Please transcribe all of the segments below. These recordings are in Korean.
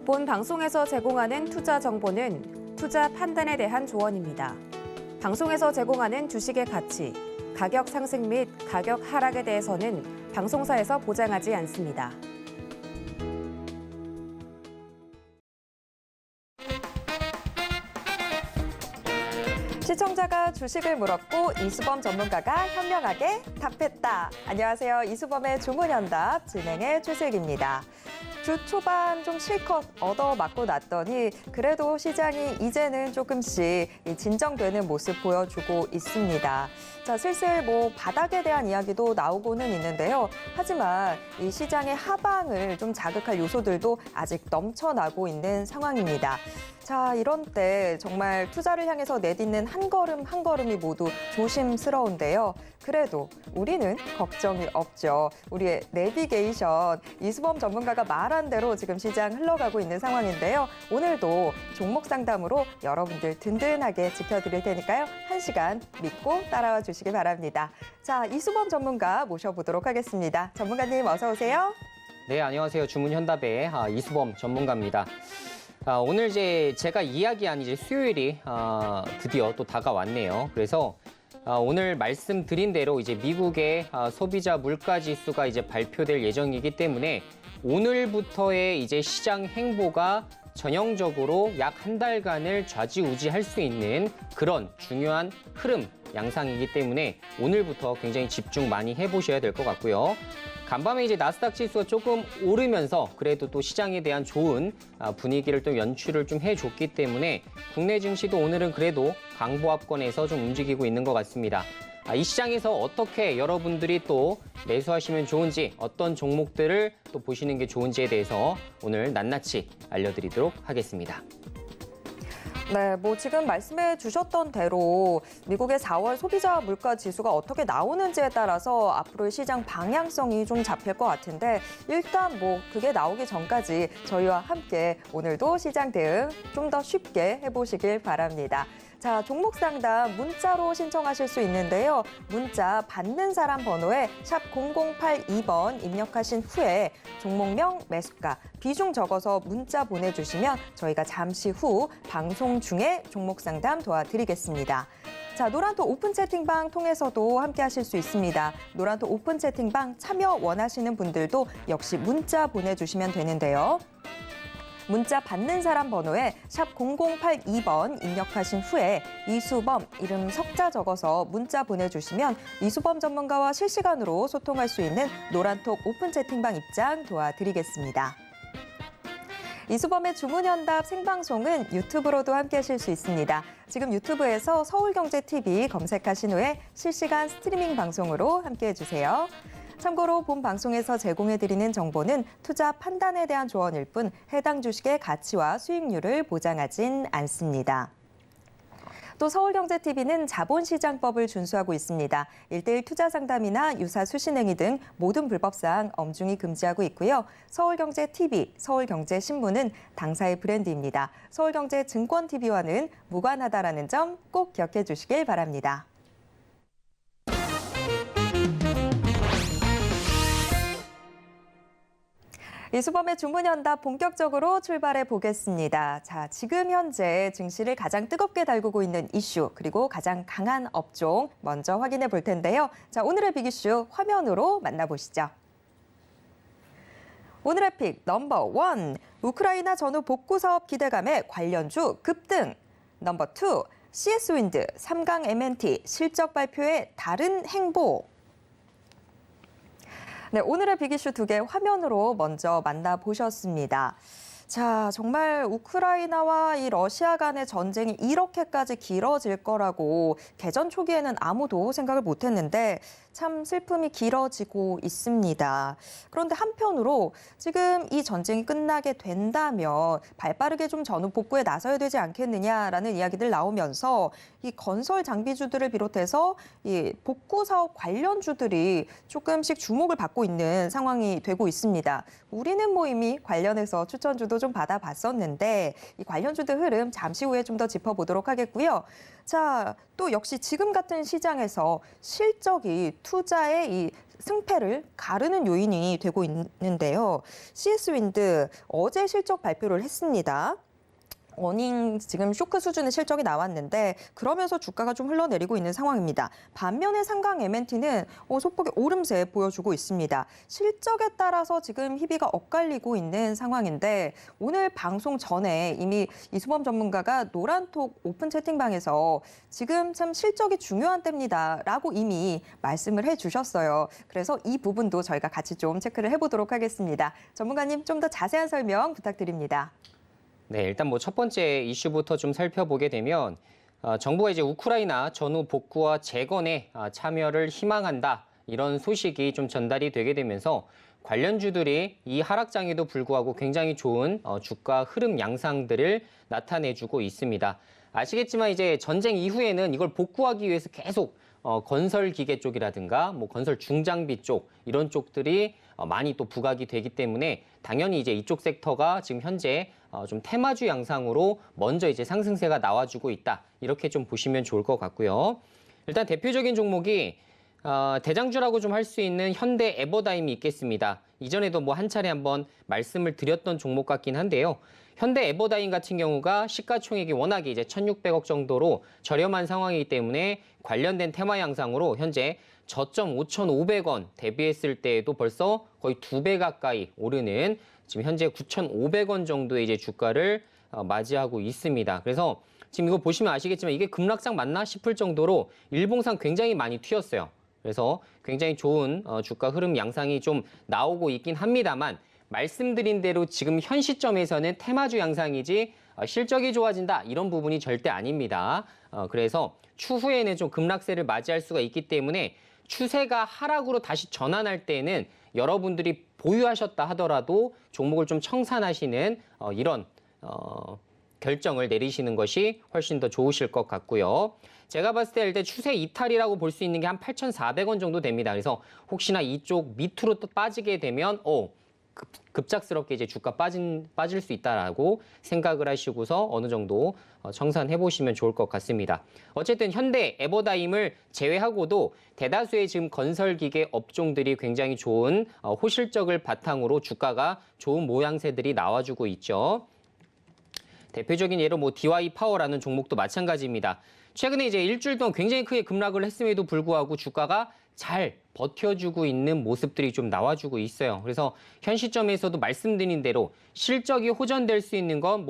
본 방송에서 제공하는 투자 정보는 투자 판단에 대한 조언입니다. 방송에서 제공하는 주식의 가치, 가격 상승 및 가격 하락에 대해서는 방송사에서 보장하지 않습니다. 시청자가 주식을 물었고 이수범 전문가가 현명하게 답했다. 안녕하세요. 이수범의 주문현답 진행의 최슬기입니다. 주 초반 좀 실컷 얻어맞고 났더니 그래도 시장이 이제는 조금씩 진정되는 모습 보여주고 있습니다. 자, 슬슬 바닥에 대한 이야기도 나오고는 있는데요. 하지만 이 시장의 하방을 좀 자극할 요소들도 아직 넘쳐나고 있는 상황입니다. 자, 이런 때 정말 투자를 향해서 내딛는 한 걸음 한 걸음이 모두 조심스러운데요. 그래도 우리는 걱정이 없죠. 우리의 내비게이션, 이수범 전문가가 말한 대로 지금 시장 흘러가고 있는 상황인데요. 오늘도 종목 상담으로 여러분들 든든하게 지켜드릴 테니까요. 1시간 믿고 따라와 주시기 바랍니다. 자, 이수범 전문가 모셔보도록 하겠습니다. 전문가님 어서 오세요. 네, 안녕하세요. 주문현답의 이수범 전문가입니다. 오늘 제가 이야기한 수요일이 드디어 또 다가왔네요. 그래서 오늘 말씀드린 대로 미국의 소비자 물가 지수가 발표될 예정이기 때문에 오늘부터의 시장 행보가 전형적으로 약 한 달간을 좌지우지할 수 있는 그런 중요한 흐름 양상이기 때문에 오늘부터 굉장히 집중 많이 해보셔야 될 것 같고요. 간밤에 나스닥 지수가 조금 오르면서 그래도 또 시장에 대한 좋은 분위기를 또 연출을 좀 해줬기 때문에 국내 증시도 오늘은 그래도 강보합권에서 좀 움직이고 있는 것 같습니다. 이 시장에서 어떻게 여러분들이 또 매수하시면 좋은지, 어떤 종목들을 또 보시는 게 좋은지에 대해서 오늘 낱낱이 알려드리도록 하겠습니다. 네, 지금 말씀해 주셨던 대로 미국의 4월 소비자 물가 지수가 어떻게 나오는지에 따라서 앞으로의 시장 방향성이 좀 잡힐 것 같은데 일단 그게 나오기 전까지 저희와 함께 오늘도 시장 대응 좀 더 쉽게 해보시길 바랍니다. 자, 종목 상담 문자로 신청하실 수 있는데요. 문자 받는 사람 번호에 샵 0082번 입력하신 후에 종목명, 매수가, 비중 적어서 문자 보내주시면 저희가 잠시 후 방송 중에 종목 상담 도와드리겠습니다. 자, 노란톡 오픈 채팅방 통해서도 함께 하실 수 있습니다. 노란톡 오픈 채팅방 참여 원하시는 분들도 역시 문자 보내주시면 되는데요. 문자 받는 사람 번호에 샵 0082번 입력하신 후에 이수범 이름 석자 적어서 문자 보내주시면 이수범 전문가와 실시간으로 소통할 수 있는 노란톡 오픈 채팅방 입장 도와드리겠습니다. 이수범의 주문현답 생방송은 유튜브로도 함께 하실 수 있습니다. 지금 유튜브에서 서울경제TV 검색하신 후에 실시간 스트리밍 방송으로 함께 해주세요. 참고로 본 방송에서 제공해드리는 정보는 투자 판단에 대한 조언일 뿐 해당 주식의 가치와 수익률을 보장하진 않습니다. 또 서울경제TV는 자본시장법을 준수하고 있습니다. 1:1 투자 상담이나 유사 수신행위 등 모든 불법사항 엄중히 금지하고 있고요. 서울경제TV, 서울경제신문은 당사의 브랜드입니다. 서울경제증권TV와는 무관하다라는 점 꼭 기억해 주시길 바랍니다. 이수범의 주문현답 본격적으로 출발해 보겠습니다. 자, 지금 현재 증시를 가장 뜨겁게 달구고 있는 이슈 그리고 가장 강한 업종 먼저 확인해 볼 텐데요. 자, 오늘의 빅 이슈 화면으로 만나보시죠. 오늘의 픽 넘버 1, 우크라이나 전후 복구 사업 기대감에 관련주 급등. 넘버 2, CS윈드, 3강 M&T 실적 발표에 다른 행보. 네, 오늘의 빅이슈 2개 화면으로 먼저 만나보셨습니다. 자, 정말 우크라이나와 이 러시아 간의 전쟁이 이렇게까지 길어질 거라고 개전 초기에는 아무도 생각을 못했는데 참 슬픔이 길어지고 있습니다. 그런데 한편으로 지금 이 전쟁이 끝나게 된다면 발빠르게 좀 전후 복구에 나서야 되지 않겠느냐라는 이야기들 나오면서 이 건설 장비주들을 비롯해서 이 복구 사업 관련주들이 조금씩 주목을 받고 있는 상황이 되고 있습니다. 우리는 이미 관련해서 추천주도 좀 받아봤었는데 이 관련주들 흐름 잠시 후에 좀 더 짚어보도록 하겠고요. 자, 또 역시 지금 같은 시장에서 실적이 투자의 이 승패를 가르는 요인이 되고 있는데요. CS윈드 어제 실적 발표를 했습니다. 어닝 지금 쇼크 수준의 실적이 나왔는데 그러면서 주가가 좀 흘러내리고 있는 상황입니다. 반면에 삼강 M&T는 소폭의 오름세 보여주고 있습니다. 실적에 따라서 지금 희비가 엇갈리고 있는 상황인데 오늘 방송 전에 이미 이수범 전문가가 노란톡 오픈 채팅방에서 지금 참 실적이 중요한 때입니다라고 이미 말씀을 해주셨어요. 그래서 이 부분도 저희가 같이 좀 체크를 해보도록 하겠습니다. 전문가님 좀 더 자세한 설명 부탁드립니다. 네, 일단 뭐 첫 번째 이슈부터 좀 살펴보게 되면 정부가 이제 우크라이나 전후 복구와 재건에 참여를 희망한다 이런 소식이 좀 전달이 되게 되면서 관련주들이 이 하락장에도 불구하고 굉장히 좋은 주가 흐름 양상들을 나타내주고 있습니다. 아시겠지만 이제 전쟁 이후에는 이걸 복구하기 위해서 계속 건설 기계 쪽이라든가 뭐 건설 중장비 쪽 이런 쪽들이 많이 또 부각이 되기 때문에 당연히 이제 이쪽 섹터가 지금 현재 좀 테마주 양상으로 먼저 이제 상승세가 나와주고 있다. 이렇게 좀 보시면 좋을 것 같고요. 일단 대표적인 종목이 대장주라고 좀 할 수 있는 현대 에버다임이 있겠습니다. 이전에도 뭐 한 차례 한번 말씀을 드렸던 종목 같긴 한데요. 현대 에버다임 같은 경우가 시가총액이 워낙에 이제 1,600억 정도로 저렴한 상황이기 때문에 관련된 테마 양상으로 현재 저점 5,500원 대비했을 때에도 벌써 거의 2배 가까이 오르는 지금 현재 9,500원 정도의 이제 주가를 맞이하고 있습니다. 그래서 지금 이거 보시면 아시겠지만 이게 급락장 맞나 싶을 정도로 일봉상 굉장히 많이 튀었어요. 그래서 굉장히 좋은 주가 흐름 양상이 좀 나오고 있긴 합니다만 말씀드린 대로 지금 현 시점에서는 테마주 양상이지 실적이 좋아진다 이런 부분이 절대 아닙니다. 그래서 추후에는 좀 급락세를 맞이할 수가 있기 때문에 추세가 하락으로 다시 전환할 때는 여러분들이 보유하셨다 하더라도 종목을 좀 청산하시는 이런 결정을 내리시는 것이 훨씬 더 좋으실 것 같고요. 제가 봤을 때 일단 추세 이탈이라고 볼 수 있는 게 한 8,400원 정도 됩니다. 그래서 혹시나 이쪽 밑으로 또 빠지게 되면 급작스럽게 이제 주가 빠질 수 있다라고 생각을 하시고서 어느 정도 청산해 보시면 좋을 것 같습니다. 어쨌든 현대 에버다임을 제외하고도 대다수의 지금 건설기계 업종들이 굉장히 좋은 호실적을 바탕으로 주가가 좋은 모양새들이 나와주고 있죠. 대표적인 예로 뭐 DY 파워라는 종목도 마찬가지입니다. 최근에 이제 일주일 동안 굉장히 크게 급락을 했음에도 불구하고 주가가 잘 버텨주고 있는 모습들이 좀 나와주고 있어요. 그래서 현 시점에서도 말씀드린 대로 실적이 호전될 수 있는 건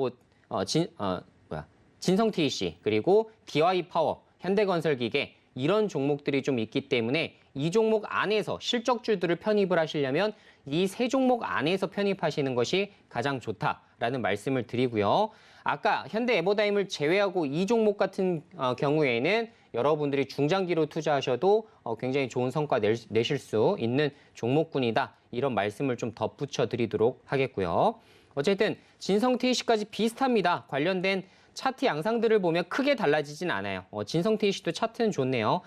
진성 TEC 그리고 DY 파워, 현대건설기계 이런 종목들이 좀 있기 때문에 이 종목 안에서 실적주들을 편입을 하시려면 이 세 종목 안에서 편입하시는 것이 가장 좋다라는 말씀을 드리고요. 아까 현대 에버다임을 제외하고 이 종목 같은 경우에는 여러분들이 중장기로 투자하셔도 굉장히 좋은 성과 내실 수 있는 종목군이다. 이런 말씀을 좀 덧붙여 드리도록 하겠고요. 어쨌든 진성 TEC까지 비슷합니다. 관련된 차트 양상들을 보면 크게 달라지진 않아요. 진성 TEC도 차트는 좋네요.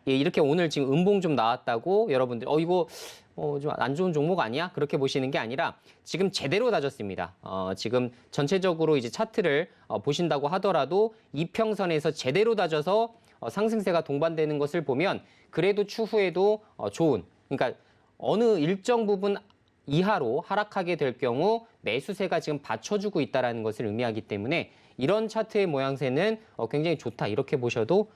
이렇게 오늘 지금 음봉 좀 나왔다고 여러분들 이거 좀 안 좋은 종목 아니야? 그렇게 보시는 게 아니라 지금 제대로 다졌습니다. 지금 전체적으로 이제 차트를 보신다고 하더라도 이평선에서 제대로 다져서 상승세가 동반되는 것을 보면 그래도 추후에도 좋은, 그러니까 어느 일정 부분 이하로 하락하게 될 경우 매수세가 지금 받쳐주고 있다는 것을 의미하기 때문에 이런 차트의 모양새는 굉장히 좋다 이렇게 보셔도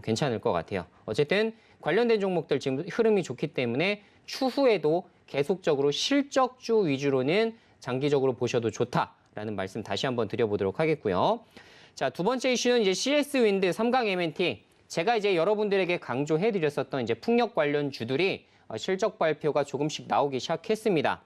괜찮을 것 같아요. 어쨌든 관련된 종목들 지금 흐름이 좋기 때문에 추후에도 계속적으로 실적주 위주로는 장기적으로 보셔도 좋다라는 말씀 다시 한번 드려보도록 하겠고요. 자, 두 번째 이슈는 이제 CS윈드, 삼강 M&T. 제가 이제 여러분들에게 강조해드렸었던 이제 풍력 관련 주들이 실적 발표가 조금씩 나오기 시작했습니다.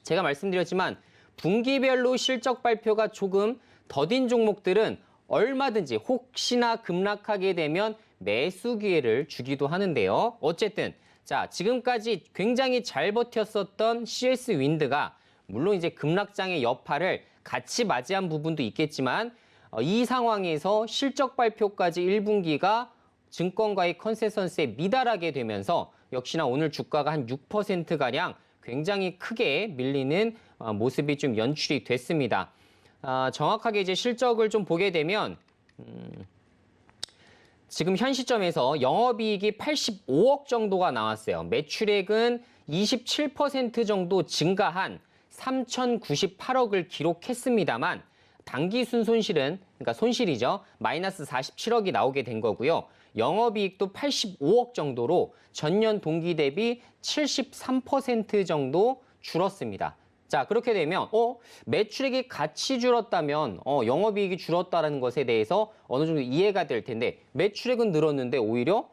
제가 말씀드렸지만 분기별로 실적 발표가 조금 더딘 종목들은 얼마든지 혹시나 급락하게 되면 매수 기회를 주기도 하는데요. 어쨌든 자, 지금까지 굉장히 잘 버텼었던 CS윈드가 물론 이제 급락장의 여파를 같이 맞이한 부분도 있겠지만 이 상황에서 실적 발표까지 1분기가 증권가의 컨센서스에 미달하게 되면서 역시나 오늘 주가가 한 6%가량 굉장히 크게 밀리는 모습이 좀 연출이 됐습니다. 정확하게 이제 실적을 좀 보게 되면 지금 현 시점에서 영업이익이 85억 정도가 나왔어요. 매출액은 27% 정도 증가한 3,098억을 기록했습니다만 당기 순손실은, 그러니까 손실이죠. 마이너스 47억이 나오게 된 거고요. 영업이익도 85억 정도로 전년 동기 대비 73% 정도 줄었습니다. 자, 그렇게 되면 매출액이 같이 줄었다면 영업이익이 줄었다는 것에 대해서 어느 정도 이해가 될 텐데 매출액은 늘었는데 오히려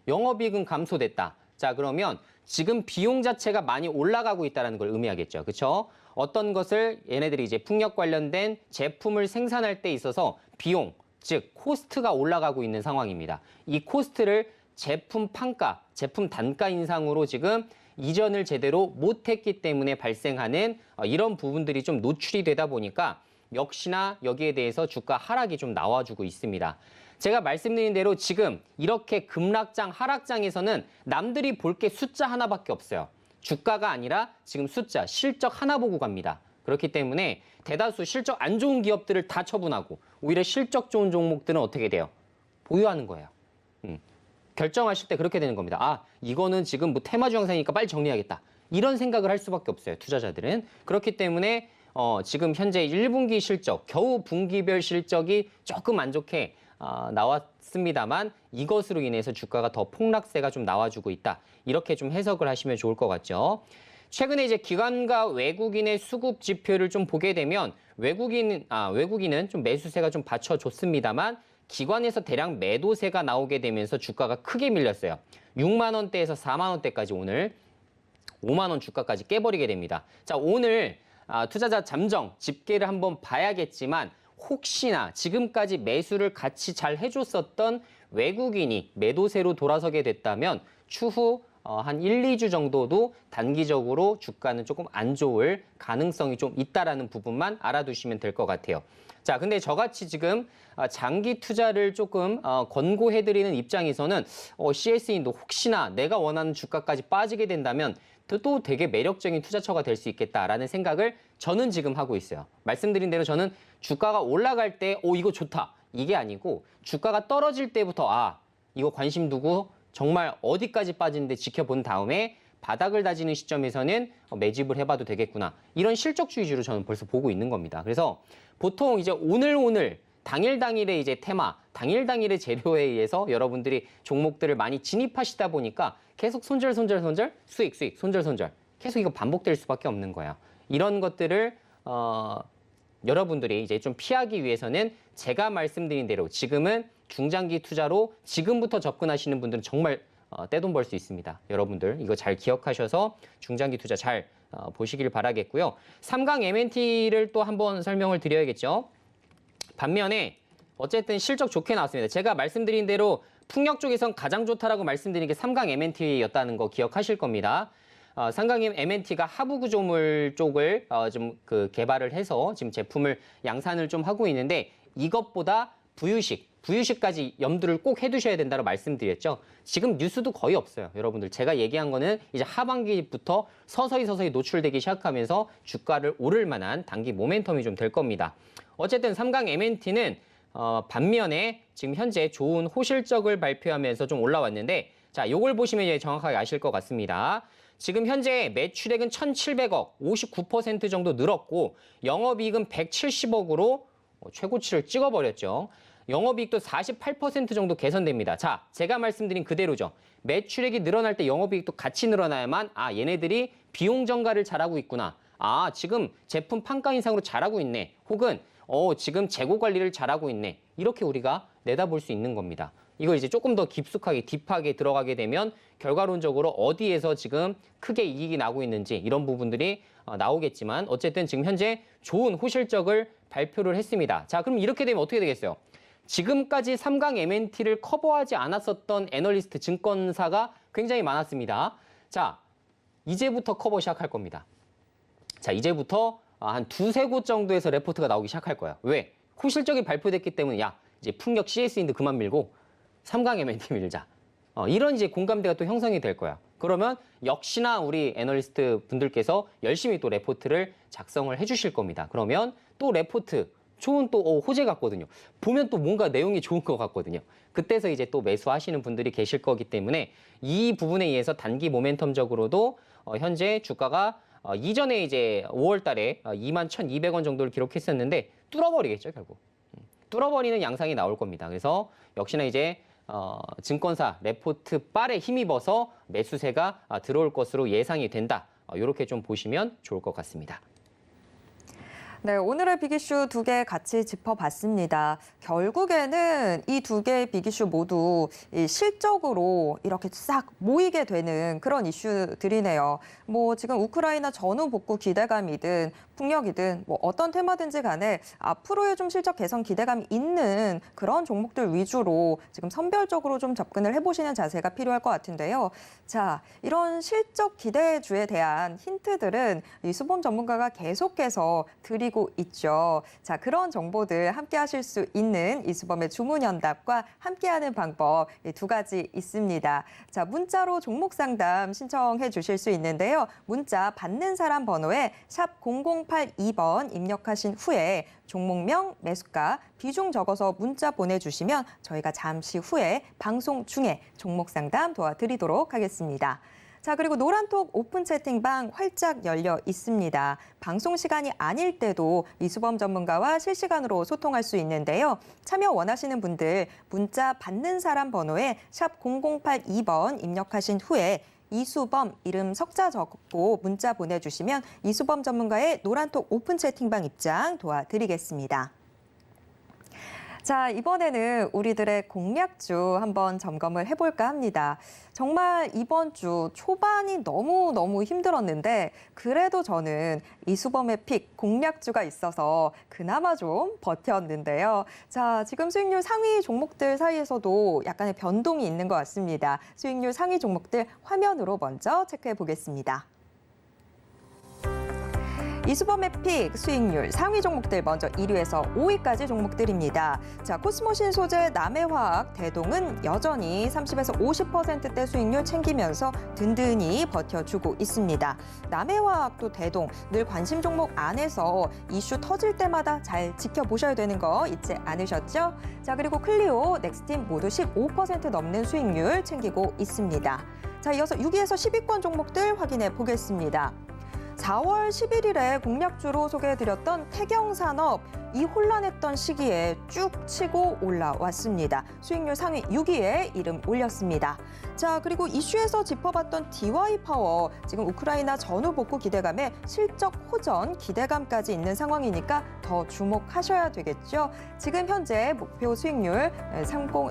영업이익은 감소됐다. 자, 그러면 지금 비용 자체가 많이 올라가고 있다는 걸 의미하겠죠. 그렇죠? 어떤 것을 얘네들이 이제 풍력 관련된 제품을 생산할 때 있어서 비용, 즉 코스트가 올라가고 있는 상황입니다. 이 코스트를 제품 판가, 제품 단가 인상으로 지금 이전을 제대로 못했기 때문에 발생하는 이런 부분들이 좀 노출이 되다 보니까 역시나 여기에 대해서 주가 하락이 좀 나와주고 있습니다. 제가 말씀드린 대로 지금 이렇게 급락장, 하락장에서는 남들이 볼 게 숫자 하나밖에 없어요. 주가가 아니라 지금 숫자, 실적 하나 보고 갑니다. 그렇기 때문에 대다수 실적 안 좋은 기업들을 다 처분하고 오히려 실적 좋은 종목들은 어떻게 돼요? 보유하는 거예요. 결정하실 때 그렇게 되는 겁니다. 아, 이거는 지금 뭐 테마주 양상이니까 빨리 정리하겠다. 이런 생각을 할 수밖에 없어요. 투자자들은. 그렇기 때문에 지금 현재 1분기 실적, 겨우 분기별 실적이 조금 안 좋게 나왔습니다만 이것으로 인해서 주가가 더 폭락세가 좀 나와주고 있다. 이렇게 좀 해석을 하시면 좋을 것 같죠. 최근에 이제 기관과 외국인의 수급 지표를 좀 보게 되면 외국인은 좀 매수세가 좀 받쳐줬습니다만 기관에서 대량 매도세가 나오게 되면서 주가가 크게 밀렸어요. 6만 원대에서 4만 원대까지 오늘 5만 원 주가까지 깨버리게 됩니다. 자, 오늘 투자자 잠정 집계를 한번 봐야겠지만 혹시나 지금까지 매수를 같이 잘 해줬었던 외국인이 매도세로 돌아서게 됐다면 추후 한 1, 2주 정도도 단기적으로 주가는 조금 안 좋을 가능성이 좀 있다라는 부분만 알아두시면 될 것 같아요. 자, 근데 저같이 지금 장기 투자를 조금 권고해드리는 입장에서는 CS인도 혹시나 내가 원하는 주가까지 빠지게 된다면 또 되게 매력적인 투자처가 될 수 있겠다라는 생각을 저는 지금 하고 있어요. 말씀드린 대로 저는 주가가 올라갈 때 이거 좋다. 이게 아니고 주가가 떨어질 때부터 이거 관심 두고 정말 어디까지 빠지는데 지켜본 다음에 바닥을 다지는 시점에서는 매집을 해봐도 되겠구나. 이런 실적주의 위주로 저는 벌써 보고 있는 겁니다. 그래서 보통 이제 오늘 당일의 이제 테마, 당일의 재료에 의해서 여러분들이 종목들을 많이 진입하시다 보니까 계속 손절, 수익, 손절. 계속 이거 반복될 수밖에 없는 거예요. 이런 것들을 여러분들이 이제 좀 피하기 위해서는 제가 말씀드린 대로 지금은 중장기 투자로 지금부터 접근하시는 분들은 정말 떼돈 벌 수 있습니다. 여러분들 이거 잘 기억하셔서 중장기 투자 잘 보시길 바라겠고요. 3강 MNT를 또 한번 설명을 드려야겠죠. 반면에 어쨌든 실적 좋게 나왔습니다. 제가 말씀드린 대로 풍력 쪽에선 가장 좋다라고 말씀드린 게 3강 MNT였다는 거 기억하실 겁니다. 3강 MNT가 하부 구조물 쪽을 좀 개발을 해서 지금 제품을 양산을 좀 하고 있는데 이것보다 부유식까지 염두를 꼭 해두셔야 된다고 말씀드렸죠. 지금 뉴스도 거의 없어요. 여러분들 제가 얘기한 거는 이제 하반기부터 서서히 노출되기 시작하면서 주가를 오를 만한 단기 모멘텀이 좀 될 겁니다. 어쨌든 3강 MNT는 반면에 지금 현재 좋은 호실적을 발표하면서 좀 올라왔는데 자, 요걸 보시면 이제 정확하게 아실 것 같습니다. 지금 현재 매출액은 1,700억, 59% 정도 늘었고 영업이익은 170억으로 최고치를 찍어버렸죠. 영업이익도 48% 정도 개선됩니다. 자, 제가 말씀드린 그대로죠. 매출액이 늘어날 때 영업이익도 같이 늘어나야만 얘네들이 비용 정가를 잘하고 있구나. 지금 제품 판가 인상으로 잘하고 있네. 혹은 지금 재고 관리를 잘하고 있네. 이렇게 우리가 내다볼 수 있는 겁니다. 이걸 이제 조금 더 깊숙하게 딥하게 들어가게 되면 결과론적으로 어디에서 지금 크게 이익이 나고 있는지 이런 부분들이 나오겠지만 어쨌든 지금 현재 좋은 호실적을 발표를 했습니다. 자, 그럼 이렇게 되면 어떻게 되겠어요? 지금까지 3강 MNT를 커버하지 않았었던 애널리스트 증권사가 굉장히 많았습니다. 자, 이제부터 커버 시작할 겁니다. 자, 이제부터 한 두세 곳 정도에서 레포트가 나오기 시작할 거예요. 왜? 호실적이 발표됐기 때문에 이제 풍력 CS인도 그만 밀고 3강 MNT 밀자. 이런 이제 공감대가 또 형성이 될 거야. 그러면 역시나 우리 애널리스트 분들께서 열심히 또 레포트를 작성을 해주실 겁니다. 그러면 또 레포트 좋은 또 호재 같거든요. 보면 또 뭔가 내용이 좋은 것 같거든요. 그때서 이제 또 매수하시는 분들이 계실 거기 때문에 이 부분에 의해서 단기 모멘텀적으로도 현재 주가가 이전에 이제 5월 달에 21,200원 정도를 기록했었는데 뚫어버리겠죠, 결국. 뚫어버리는 양상이 나올 겁니다. 그래서 역시나 이제 증권사 레포트 빨에 힘입어서 매수세가 들어올 것으로 예상이 된다. 이렇게 좀 보시면 좋을 것 같습니다. 네, 오늘의 빅이슈 두 개 같이 짚어봤습니다. 결국에는 이 두 개의 빅이슈 모두 이 실적으로 이렇게 싹 모이게 되는 그런 이슈들이네요. 뭐 지금 우크라이나 전후 복구 기대감이든 풍력이든 뭐 어떤 테마든지 간에 앞으로의 좀 실적 개선 기대감이 있는 그런 종목들 위주로 지금 선별적으로 좀 접근을 해보시는 자세가 필요할 것 같은데요. 자, 이런 실적 기대주에 대한 힌트들은 이 수범 전문가가 계속해서 드리고 있죠. 자, 그런 정보들 함께 하실 수 있는 이수범의 주문연답과 함께하는 방법 두 가지 있습니다. 자, 문자로 종목 상담 신청해 주실 수 있는데요. 문자 받는 사람 번호에 샵 0082번 입력하신 후에 종목명, 매수가, 비중 적어서 문자 보내주시면 저희가 잠시 후에 방송 중에 종목 상담 도와드리도록 하겠습니다. 자, 그리고 노란톡 오픈 채팅방 활짝 열려 있습니다. 방송 시간이 아닐 때도 이수범 전문가와 실시간으로 소통할 수 있는데요. 참여 원하시는 분들 문자 받는 사람 번호에 샵 0082번 입력하신 후에 이수범 이름 석자 적고 문자 보내주시면 이수범 전문가의 노란톡 오픈 채팅방 입장 도와드리겠습니다. 자, 이번에는 우리들의 공략주 한번 점검을 해볼까 합니다. 정말 이번 주 초반이 너무 힘들었는데 그래도 저는 이수범의 픽 공략주가 있어서 그나마 좀 버텼는데요. 자, 지금 수익률 상위 종목들 사이에서도 약간의 변동이 있는 것 같습니다. 수익률 상위 종목들 화면으로 먼저 체크해 보겠습니다. 이수범의 픽 수익률 상위 종목들 먼저 1위에서 5위까지 종목들입니다. 자, 코스모신 소재, 남해화학, 대동은 여전히 30에서 50%대 수익률 챙기면서 든든히 버텨주고 있습니다. 남해화학도 대동 늘 관심 종목 안에서 이슈 터질 때마다 잘 지켜보셔야 되는 거 잊지 않으셨죠? 자, 그리고 클리오, 넥스팀 모두 15% 넘는 수익률 챙기고 있습니다. 자, 이어서 6위에서 10위권 종목들 확인해 보겠습니다. 4월 11일에 공략주로 소개해드렸던 태경산업, 이 혼란했던 시기에 쭉 치고 올라왔습니다. 수익률 상위 6위에 이름 올렸습니다. 자, 그리고 이슈에서 짚어봤던 DY파워, 지금 우크라이나 전후 복구 기대감에 실적 호전 기대감까지 있는 상황이니까 더 주목하셔야 되겠죠. 지금 현재 목표 수익률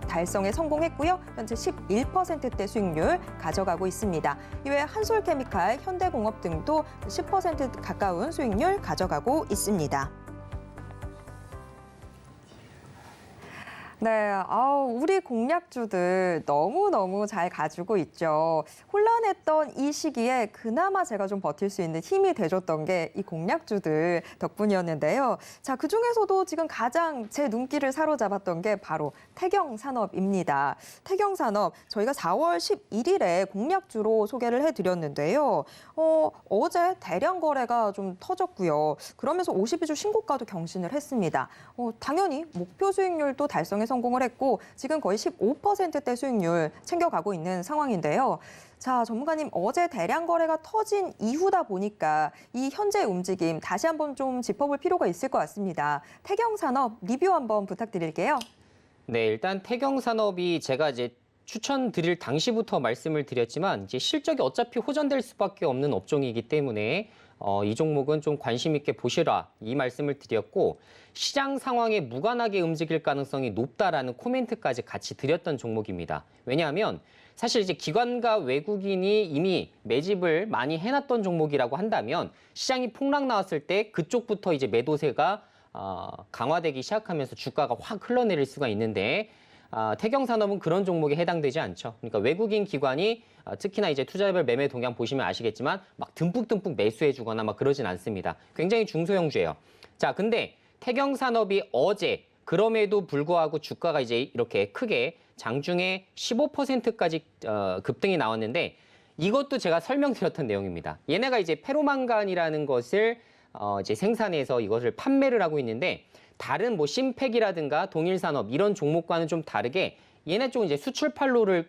달성에 성공했고요. 현재 11%대 수익률 가져가고 있습니다. 이외에 한솔케미칼, 현대공업 등도 10% 가까운 수익률 가져가고 있습니다. 네, 우리 공략주들 너무너무 잘 가지고 있죠. 혼란했던 이 시기에 그나마 제가 좀 버틸 수 있는 힘이 돼줬던 게 이 공략주들 덕분이었는데요. 자, 그중에서도 지금 가장 제 눈길을 사로잡았던 게 바로 태경산업입니다. 태경산업, 저희가 4월 11일에 공략주로 소개를 해드렸는데요. 어제 대량 거래가 좀 터졌고요. 그러면서 52주 신고가도 경신을 했습니다. 당연히 목표 수익률도 달성해 성공을 했고 지금 거의 15%대 수익률 챙겨가고 있는 상황인데요. 자, 전문가님, 어제 대량 거래가 터진 이후다 보니까 이 현재 움직임 다시 한번 좀 짚어볼 필요가 있을 것 같습니다. 태경산업 리뷰 한번 부탁드릴게요. 네, 일단 태경산업이 제가 이제 추천드릴 당시부터 말씀을 드렸지만 이제 실적이 어차피 호전될 수밖에 없는 업종이기 때문에 이 종목은 좀 관심 있게 보시라 이 말씀을 드렸고 시장 상황에 무관하게 움직일 가능성이 높다라는 코멘트까지 같이 드렸던 종목입니다. 왜냐하면 사실 이제 기관과 외국인이 이미 매집을 많이 해놨던 종목이라고 한다면 시장이 폭락 나왔을 때 그쪽부터 이제 매도세가 강화되기 시작하면서 주가가 확 흘러내릴 수가 있는데 태경산업은 그런 종목에 해당되지 않죠. 그러니까 외국인 기관이 특히나 이제 투자별 매매 동향 보시면 아시겠지만 막 듬뿍듬뿍 매수해주거나 막 그러진 않습니다. 굉장히 중소형주예요. 자, 근데 태경산업이 어제 그럼에도 불구하고 주가가 이제 이렇게 크게 장중에 15%까지 급등이 나왔는데 이것도 제가 설명드렸던 내용입니다. 얘네가 이제 페로망간이라는 것을 이제 생산해서 이것을 판매를 하고 있는데 다른 뭐 심팩이라든가 동일산업 이런 종목과는 좀 다르게 얘네 쪽은 이제 수출 판로를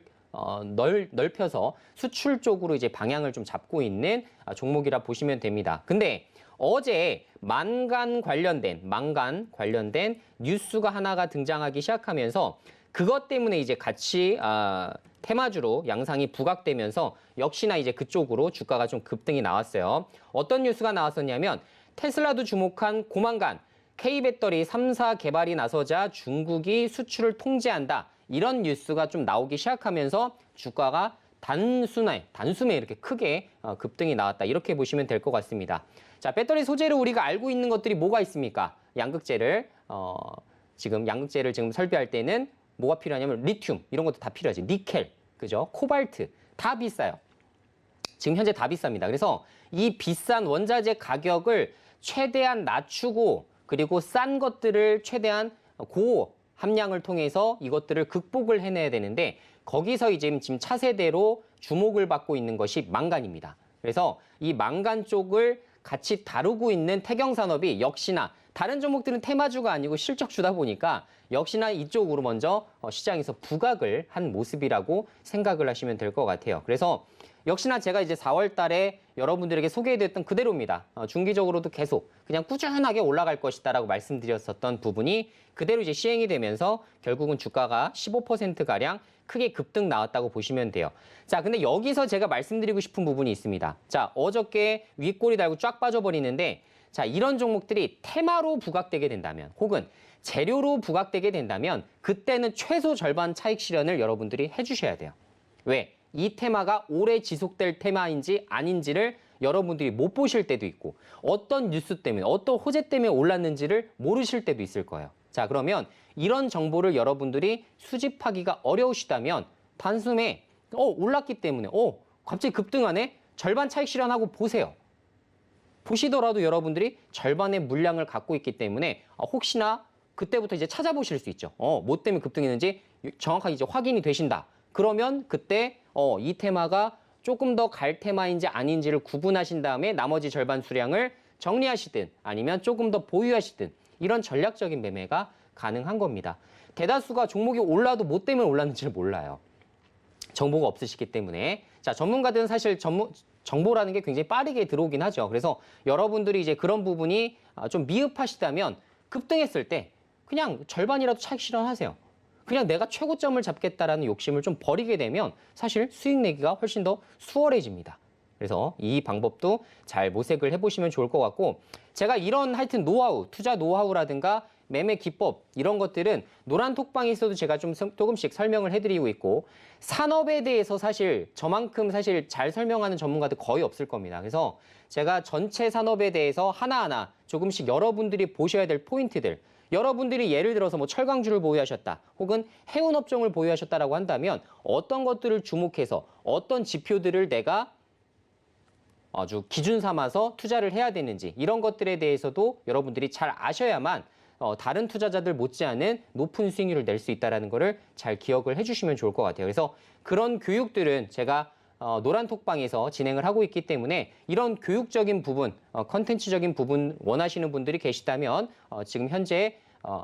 넓혀서 수출 쪽으로 이제 방향을 좀 잡고 있는 종목이라 보시면 됩니다. 근데 어제 망간 관련된 뉴스가 하나가 등장하기 시작하면서 그것 때문에 이제 같이 테마주로 양상이 부각되면서 역시나 이제 그쪽으로 주가가 좀 급등이 나왔어요. 어떤 뉴스가 나왔었냐면 테슬라도 주목한 고망간 K배터리 3사 개발이 나서자 중국이 수출을 통제한다. 이런 뉴스가 좀 나오기 시작하면서 주가가 단숨에 이렇게 크게 급등이 나왔다. 이렇게 보시면 될 것 같습니다. 자, 배터리 소재로 우리가 알고 있는 것들이 뭐가 있습니까? 지금 양극재를 지금 설비할 때는 뭐가 필요하냐면 리튬 이런 것도 다 필요하지. 니켈, 그죠? 코발트 다 비싸요. 지금 현재 다 비쌉니다. 그래서 이 비싼 원자재 가격을 최대한 낮추고 그리고 싼 것들을 최대한 고 함량을 통해서 이것들을 극복을 해내야 되는데 거기서 이제 지금 차세대로 주목을 받고 있는 것이 망간입니다. 그래서 이 망간 쪽을 같이 다루고 있는 태경산업이 역시나 다른 종목들은 테마주가 아니고 실적주다 보니까 역시나 이쪽으로 먼저 시장에서 부각을 한 모습이라고 생각을 하시면 될 것 같아요. 그래서 역시나 제가 이제 4월 달에 여러분들에게 소개해드렸던 그대로입니다. 중기적으로도 계속 그냥 꾸준하게 올라갈 것이다라고 말씀드렸었던 부분이 그대로 이제 시행이 되면서 결국은 주가가 15%가량 크게 급등 나왔다고 보시면 돼요. 자, 근데 여기서 제가 말씀드리고 싶은 부분이 있습니다. 자, 어저께 윗꼬리 달고 쫙 빠져버리는데 자, 이런 종목들이 테마로 부각되게 된다면 혹은 재료로 부각되게 된다면 그때는 최소 절반 차익 실현을 여러분들이 해주셔야 돼요. 왜? 이 테마가 오래 지속될 테마인지 아닌지를 여러분들이 못 보실 때도 있고 어떤 뉴스 때문에 어떤 호재 때문에 올랐는지를 모르실 때도 있을 거예요. 자, 그러면 이런 정보를 여러분들이 수집하기가 어려우시다면 단숨에 올랐기 때문에 갑자기 급등하네? 절반 차익 실현하고 보세요. 보시더라도 여러분들이 절반의 물량을 갖고 있기 때문에 혹시나 그때부터 이제 찾아보실 수 있죠. 뭐 때문에 급등했는지 정확하게 이제 확인이 되신다. 그러면 그때 이 테마가 조금 더 갈 테마인지 아닌지를 구분하신 다음에 나머지 절반 수량을 정리하시든 아니면 조금 더 보유하시든 이런 전략적인 매매가 가능한 겁니다. 대다수가 종목이 올라도 뭐 때문에 올랐는지를 몰라요. 정보가 없으시기 때문에. 자, 전문가들은 사실 정보라는 게 굉장히 빠르게 들어오긴 하죠. 그래서 여러분들이 이제 그런 부분이 좀 미흡하시다면 급등했을 때 그냥 절반이라도 차익 실현하세요. 그냥 내가 최고점을 잡겠다라는 욕심을 좀 버리게 되면 사실 수익 내기가 훨씬 더 수월해집니다. 그래서 이 방법도 잘 모색을 해보시면 좋을 것 같고 제가 이런 하여튼 노하우, 투자 노하우라든가 매매 기법 이런 것들은 노란톡방에서도 제가 좀 조금씩 설명을 해드리고 있고 산업에 대해서 사실 저만큼 사실 잘 설명하는 전문가들 거의 없을 겁니다. 그래서 제가 전체 산업에 대해서 하나하나 조금씩 여러분들이 보셔야 될 포인트들 여러분들이 예를 들어서 뭐 철강주를 보유하셨다 혹은 해운업종을 보유하셨다라고 한다면 어떤 것들을 주목해서 어떤 지표들을 내가 아주 기준 삼아서 투자를 해야 되는지 이런 것들에 대해서도 여러분들이 잘 아셔야만 다른 투자자들 못지않은 높은 수익률을 낼 수 있다는 거를 잘 기억을 해주시면 좋을 것 같아요. 그래서 그런 교육들은 제가 노란톡방에서 진행을 하고 있기 때문에 이런 교육적인 부분, 컨텐츠적인 부분 원하시는 분들이 계시다면 지금 현재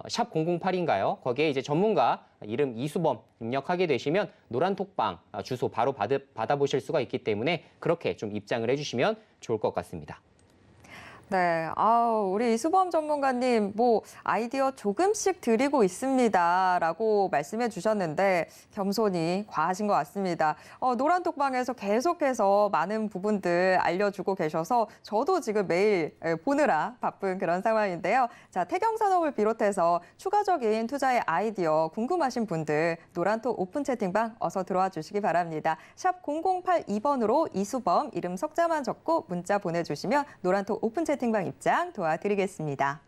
샵 008인가요? 거기에 이제 전문가 이름 이수범 입력하게 되시면 노란톡방 주소 바로 받아보실 수가 있기 때문에 그렇게 좀 입장을 해주시면 좋을 것 같습니다. 네, 우리 이수범 전문가님, 아이디어 조금씩 드리고 있습니다라고 말씀해 주셨는데 겸손히 과하신 것 같습니다. 노란톡방에서 계속해서 많은 부분들 알려주고 계셔서 저도 지금 매일 보느라 바쁜 그런 상황인데요. 자, 태경산업을 비롯해서 추가적인 투자의 아이디어 궁금하신 분들 노란톡 오픈 채팅방 어서 들어와 주시기 바랍니다. 샵 0082번으로 이수범 이름 석자만 적고 문자 보내주시면 노란톡 오픈 채팅방 입장 도와드리겠습니다.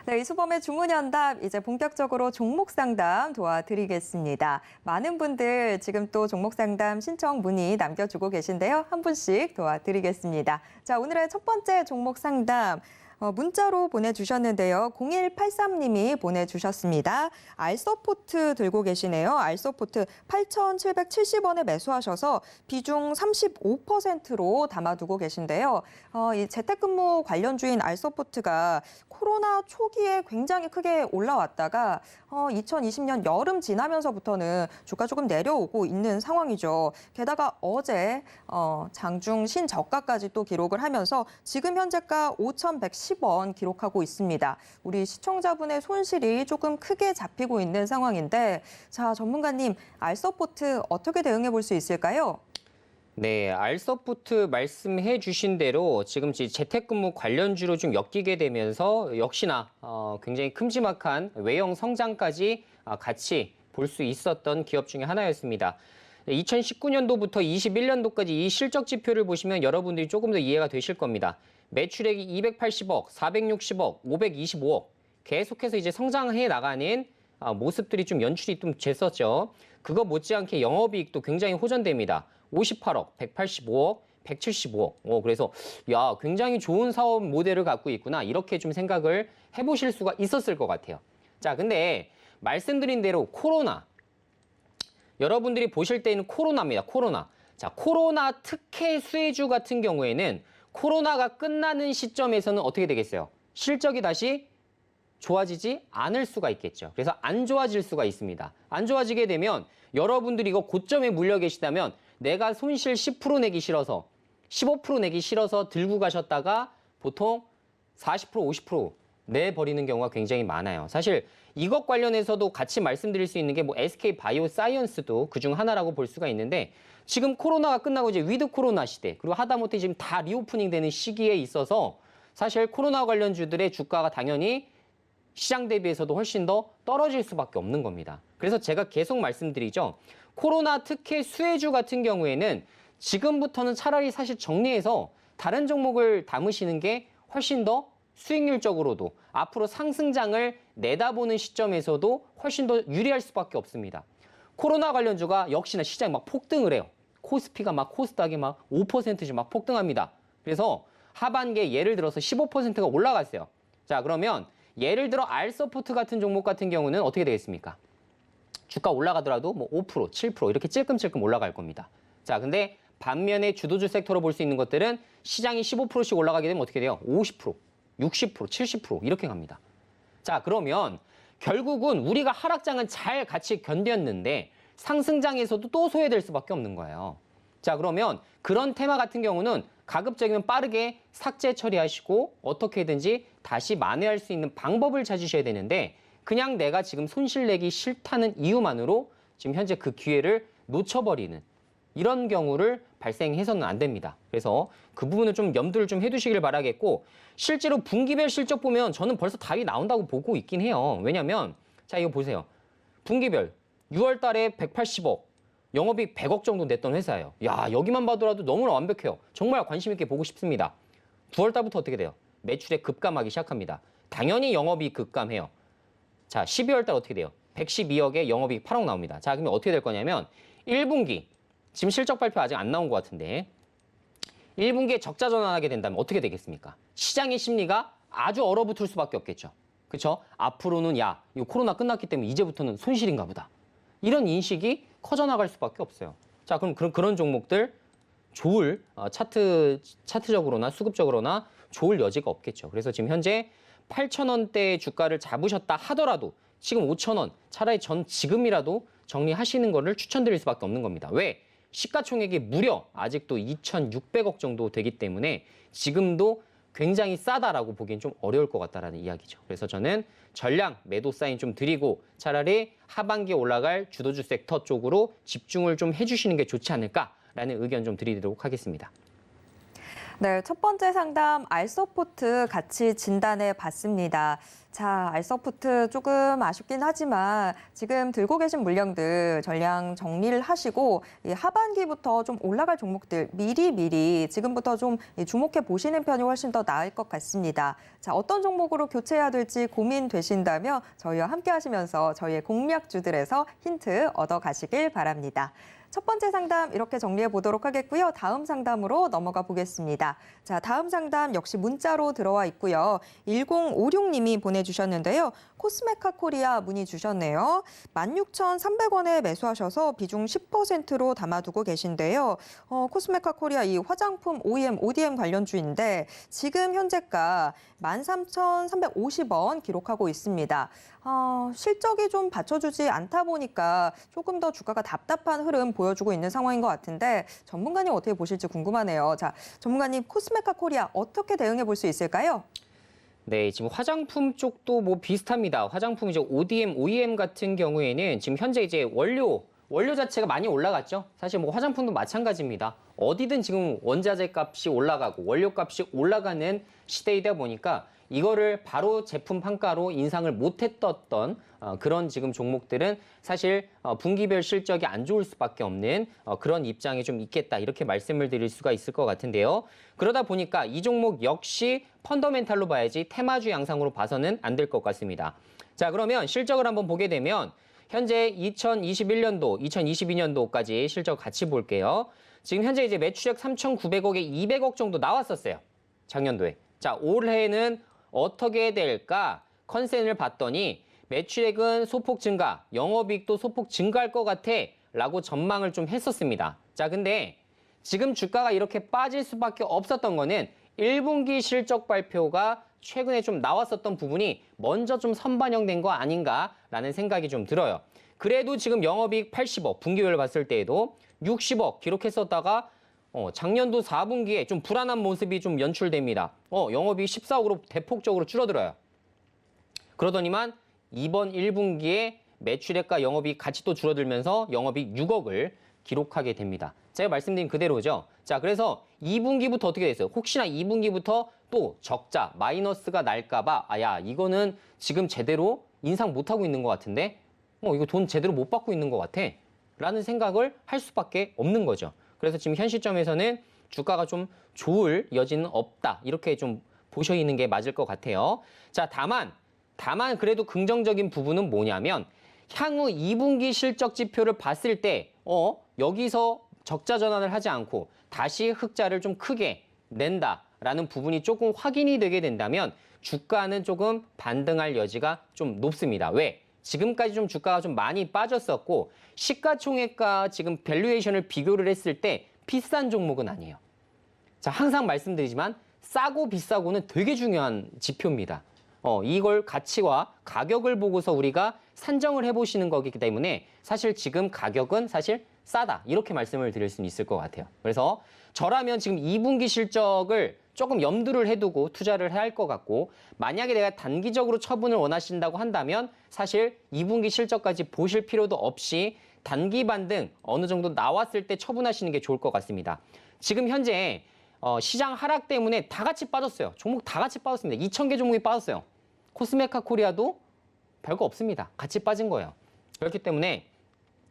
네, 이수범의 주문연답 이제 본격적으로 종목 상담 도와드리겠습니다. 많은 분들 지금 또 종목 상담 신청 문의 남겨주고 계신데요. 한 분씩 도와드리겠습니다. 자, 오늘의 첫 번째 종목 상담. 문자로 보내주셨는데요. 0183님이 보내주셨습니다. 알서포트 들고 계시네요. 알서포트 8,770원에 매수하셔서 비중 35%로 담아두고 계신데요. 이 재택근무 관련주인 알서포트가 코로나 초기에 굉장히 크게 올라왔다가 2020년 여름 지나면서부터는 주가 조금 내려오고 있는 상황이죠. 게다가 어제 장중 신저가까지 또 기록을 하면서 지금 현재가 5,110원 기록하고 있습니다. 우리 시청자분의 손실이 조금 크게 잡히고 있는 상황인데, 자, 전문가님, 알서포트 어떻게 대응해 볼 수 있을까요? 네, 알서포트 말씀해 주신 대로 지금 재택근무 관련주로 좀 엮이게 되면서 역시나 굉장히 큼지막한 외형 성장까지 같이 볼 수 있었던 기업 중에 하나였습니다. 2019년도부터 21년도까지 이 실적 지표를 보시면 여러분들이 조금 더 이해가 되실 겁니다. 매출액이 280억, 460억, 525억 계속해서 이제 성장해 나가는 모습들이 좀 연출이 좀 됐었죠. 그거 못지않게 영업이익도 굉장히 호전됩니다. 58억, 185억, 175억. 그래서 야, 굉장히 좋은 사업 모델을 갖고 있구나. 이렇게 좀 생각을 해보실 수가 있었을 것 같아요. 자, 근데 말씀드린 대로 코로나. 여러분들이 보실 때는 코로나입니다. 코로나. 자, 코로나 특혜 수혜주 같은 경우에는 코로나가 끝나는 시점에서는 어떻게 되겠어요? 실적이 다시 좋아지지 않을 수가 있겠죠. 그래서 안 좋아질 수가 있습니다. 안 좋아지게 되면 여러분들이 이거 고점에 물려 계시다면 내가 손실 10% 내기 싫어서 15% 내기 싫어서 들고 가셨다가 보통 40%, 50% 내버리는 경우가 굉장히 많아요. 사실 이것 관련해서도 같이 말씀드릴 수 있는 게 뭐 SK 바이오사이언스도 그중 하나라고 볼 수가 있는데 지금 코로나가 끝나고 이제 위드 코로나 시대 그리고 하다못해 지금 다 리오프닝 되는 시기에 있어서 사실 코로나 관련주들의 주가가 당연히 시장 대비해서도 훨씬 더 떨어질 수밖에 없는 겁니다. 그래서 제가 계속 말씀드리죠. 코로나 특혜 수혜주 같은 경우에는 지금부터는 차라리 사실 정리해서 다른 종목을 담으시는 게 훨씬 더 수익률적으로도 앞으로 상승장을 내다보는 시점에서도 훨씬 더 유리할 수밖에 없습니다. 코로나 관련주가 역시나 시장이 막 폭등을 해요. 코스피가 막 코스닥이 막 5%씩 막 폭등합니다. 그래서 하반기에 예를 들어서 15%가 올라갔어요. 자, 그러면 예를 들어 알서포트 같은 종목 같은 경우는 어떻게 되겠습니까? 주가 올라가더라도 뭐 5%, 7% 이렇게 찔끔찔끔 올라갈 겁니다. 자, 근데 반면에 주도주 섹터로 볼 수 있는 것들은 시장이 15%씩 올라가게 되면 어떻게 돼요? 50%, 60%, 70% 이렇게 갑니다. 자, 그러면 결국은 우리가 하락장은 잘 같이 견뎠는데 상승장에서도 또 소외될 수밖에 없는 거예요. 자, 그러면 그런 테마 같은 경우는 가급적이면 빠르게 삭제 처리하시고 어떻게든지 다시 만회할 수 있는 방법을 찾으셔야 되는데 그냥 내가 지금 손실 내기 싫다는 이유만으로 지금 현재 그 기회를 놓쳐버리는 이런 경우를 발생해서는 안 됩니다. 그래서 그 부분을 좀 염두를 좀 해두시길 바라겠고 실제로 분기별 실적 보면 저는 벌써 답이 나온다고 보고 있긴 해요. 왜냐면 자, 이거 보세요. 분기별 6월 달에 180억, 영업이익 100억 정도 냈던 회사예요. 야, 여기만 봐도라도 너무나 완벽해요. 정말 관심 있게 보고 싶습니다. 9월 달부터 어떻게 돼요? 매출액 급감하기 시작합니다. 당연히 영업이익 급감해요. 자, 12월 달 어떻게 돼요? 112억에 영업이익 8억 나옵니다. 자, 그러면 어떻게 될 거냐면 1분기, 지금 실적 발표 아직 안 나온 것 같은데 1분기에 적자 전환하게 된다면 어떻게 되겠습니까? 시장의 심리가 아주 얼어붙을 수밖에 없겠죠. 그렇죠? 앞으로는 야, 이거 코로나 끝났기 때문에 이제부터는 손실인가 보다. 이런 인식이 커져나갈 수밖에 없어요. 자, 그럼 그런 종목들 좋을 차트적으로나 수급적으로나 좋을 여지가 없겠죠. 그래서 지금 현재 8,000원대 주가를 잡으셨다 하더라도 지금 5,000원 차라리 지금이라도 정리하시는 거를 추천드릴 수밖에 없는 겁니다. 왜? 시가총액이 무려 아직도 2,600억 정도 되기 때문에 지금도 굉장히 싸다라고 보기엔 좀 어려울 것 같다라는 이야기죠. 그래서 저는 전량 매도 사인 좀 드리고 차라리 하반기에 올라갈 주도주 섹터 쪽으로 집중을 좀 해주시는 게 좋지 않을까라는 의견 좀 드리도록 하겠습니다. 네, 첫 번째 상담 알서포트 같이 진단해 봤습니다. 자, 알서포트 조금 아쉽긴 하지만 지금 들고 계신 물량들 전량 정리를 하시고 이 하반기부터 좀 올라갈 종목들 미리 지금부터 좀 주목해 보시는 편이 훨씬 더 나을 것 같습니다. 자, 어떤 종목으로 교체해야 될지 고민되신다면 저희와 함께 하시면서 저희의 공략주들에서 힌트 얻어 가시길 바랍니다. 첫 번째 상담 이렇게 정리해 보도록 하겠고요. 다음 상담으로 넘어가 보겠습니다. 자, 다음 상담 역시 문자로 들어와 있고요. 1056님이 보내주셨는데요. 코스메카 코리아 문의 주셨네요. 16,300원에 매수하셔서 비중 10%로 담아두고 계신데요. 코스메카 코리아 이 화장품 OEM, ODM 관련주인데 지금 현재가 13,350원 기록하고 있습니다. 실적이 좀 받쳐주지 않다 보니까 조금 더 주가가 답답한 흐름 보여주고 있는 상황인 것 같은데 전문가님 어떻게 보실지 궁금하네요. 자, 전문가님 코스메카 코리아 어떻게 대응해 볼 수 있을까요? 네, 지금 화장품 쪽도 뭐 비슷합니다. 화장품 이제 ODM, OEM 같은 경우에는 지금 현재 이제 원료 자체가 많이 올라갔죠. 사실 뭐 화장품도 마찬가지입니다. 어디든 지금 원자재 값이 올라가고 원료 값이 올라가는 시대이다 보니까 이거를 바로 제품 판가로 인상을 못했던 그런 지금 종목들은 사실 분기별 실적이 안 좋을 수밖에 없는 그런 입장이 좀 있겠다 이렇게 말씀을 드릴 수가 있을 것 같은데요. 그러다 보니까 이 종목 역시 펀더멘탈로 봐야지 테마주 양상으로 봐서는 안 될 것 같습니다. 자, 그러면 실적을 한번 보게 되면 현재 2021년도, 2022년도까지 실적 같이 볼게요. 지금 현재 이제 매출액 3,900억에 200억 정도 나왔었어요. 작년도에. 자, 올해는 어떻게 될까 컨센을 봤더니 매출액은 소폭 증가, 영업이익도 소폭 증가할 것 같아 라고 전망을 좀 했었습니다. 자, 근데 지금 주가가 이렇게 빠질 수밖에 없었던 거는 1분기 실적 발표가 최근에 좀 나왔었던 부분이 먼저 좀 선반영된 거 아닌가라는 생각이 좀 들어요. 그래도 지금 영업이익 80억, 분기별로 봤을 때에도 60억 기록했었다가 작년도 4분기에 좀 불안한 모습이 좀 연출됩니다. 영업이익 14억으로 대폭적으로 줄어들어요. 그러더니만 이번 1분기에 매출액과 영업이익 같이 또 줄어들면서 영업이익 6억을 기록하게 됩니다. 제가 말씀드린 그대로죠. 자, 그래서 2분기부터 어떻게 됐어요? 혹시나 2분기부터 또 적자, 마이너스가 날까봐 야, 이거는 지금 제대로 인상 못하고 있는 것 같은데 이거 돈 제대로 못 받고 있는 것 같아 라는 생각을 할 수밖에 없는 거죠. 그래서 지금 현 시점에서는 주가가 좀 좋을 여지는 없다. 이렇게 좀 보셔있는 게 맞을 것 같아요. 자, 다만 그래도 긍정적인 부분은 뭐냐면 향후 2분기 실적 지표를 봤을 때 여기서 적자 전환을 하지 않고 다시 흑자를 좀 크게 낸다라는 부분이 조금 확인이 되게 된다면 주가는 조금 반등할 여지가 좀 높습니다. 왜? 지금까지 좀 주가가 좀 많이 빠졌었고 시가총액과 지금 밸류에이션을 비교를 했을 때 비싼 종목은 아니에요. 자, 항상 말씀드리지만 싸고 비싸고는 되게 중요한 지표입니다. 이걸 가치와 가격을 보고서 우리가 산정을 해보시는 거기 때문에 사실 지금 가격은 사실 싸다 이렇게 말씀을 드릴 수는 있을 것 같아요. 그래서 저라면 지금 2분기 실적을 조금 염두를 해두고 투자를 해야 할 것 같고 만약에 내가 단기적으로 처분을 원하신다고 한다면 사실 2분기 실적까지 보실 필요도 없이 단기 반등 어느 정도 나왔을 때 처분하시는 게 좋을 것 같습니다. 지금 현재 시장 하락 때문에 다 같이 빠졌어요. 종목 다 같이 빠졌습니다. 2,000개 종목이 빠졌어요. 코스메카 코리아도 별거 없습니다. 같이 빠진 거예요. 그렇기 때문에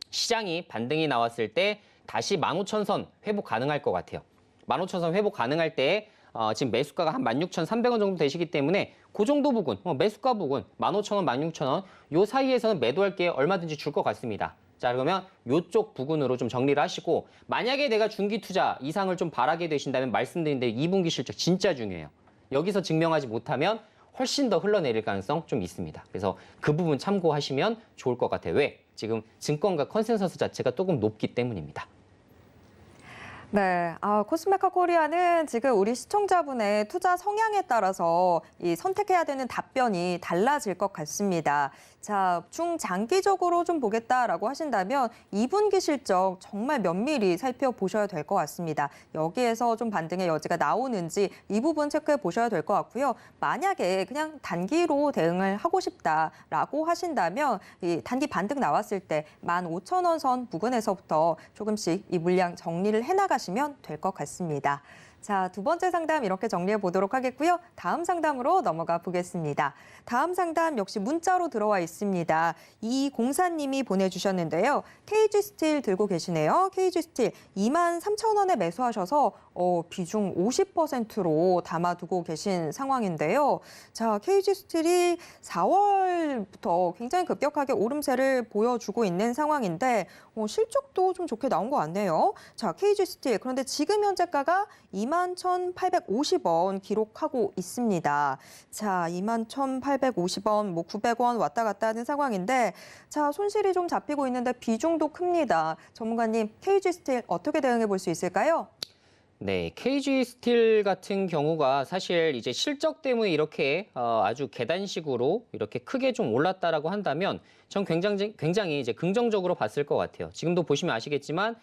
시장이 반등이 나왔을 때 다시 15,000선 회복 가능할 것 같아요. 15,000선 회복 가능할 때 지금 매수가가 한 16,300원 정도 되시기 때문에 그 정도 부분, 매수가 부분 15,000원, 16,000원 요 사이에서는 매도할 게 얼마든지 줄 것 같습니다. 자, 그러면 요쪽 부분으로 좀 정리를 하시고 만약에 내가 중기 투자 이상을 좀 바라게 되신다면 말씀드린 대로 2분기 실적 진짜 중요해요. 여기서 증명하지 못하면 훨씬 더 흘러내릴 가능성 좀 있습니다. 그래서 그 부분 참고하시면 좋을 것 같아요. 왜? 지금 증권가 컨센서스 자체가 조금 높기 때문입니다. 네, 코스메카 코리아는 지금 우리 시청자분의 투자 성향에 따라서 이 선택해야 되는 답변이 달라질 것 같습니다. 자, 중장기적으로 좀 보겠다라고 하신다면 2분기 실적 정말 면밀히 살펴보셔야 될 것 같습니다. 여기에서 좀 반등의 여지가 나오는지 이 부분 체크해 보셔야 될 것 같고요. 만약에 그냥 단기로 대응을 하고 싶다라고 하신다면 이 단기 반등 나왔을 때 15,000원 선 부근에서부터 조금씩 이 물량 정리를 해나가시면 될 것 같습니다. 자, 두 번째 상담 이렇게 정리해 보도록 하겠고요. 다음 상담으로 넘어가 보겠습니다. 다음 상담 역시 문자로 들어와 있습니다. 이공사님이 보내주셨는데요. KG 스틸 들고 계시네요. KG 스틸 23,000원에 매수하셔서 비중 50%로 담아두고 계신 상황인데요. 자, KG 스틸이 4월부터 굉장히 급격하게 오름세를 보여주고 있는 상황인데 실적도 좀 좋게 나온 것 같네요. 자, KG 스틸 그런데 지금 현재가가 21,850원 기록하고 있습니다. 자, 21,850원, 900원 왔다 갔다 하는 상황인데 자, 손실이 좀 잡히고 있는데 비중도 큽니다. 전문가님, KG 스틸 어떻게 대응해 볼 수 있을까요? 네, KG 스틸 같은 경우가 사실 이제 실적 때문에 이렇게 아주 계단식으로 이렇게 크게 좀 올랐다라고 한다면 전 굉장히 이제 긍정적으로 봤을 것 같아요. 지금도 보시면 아시겠지만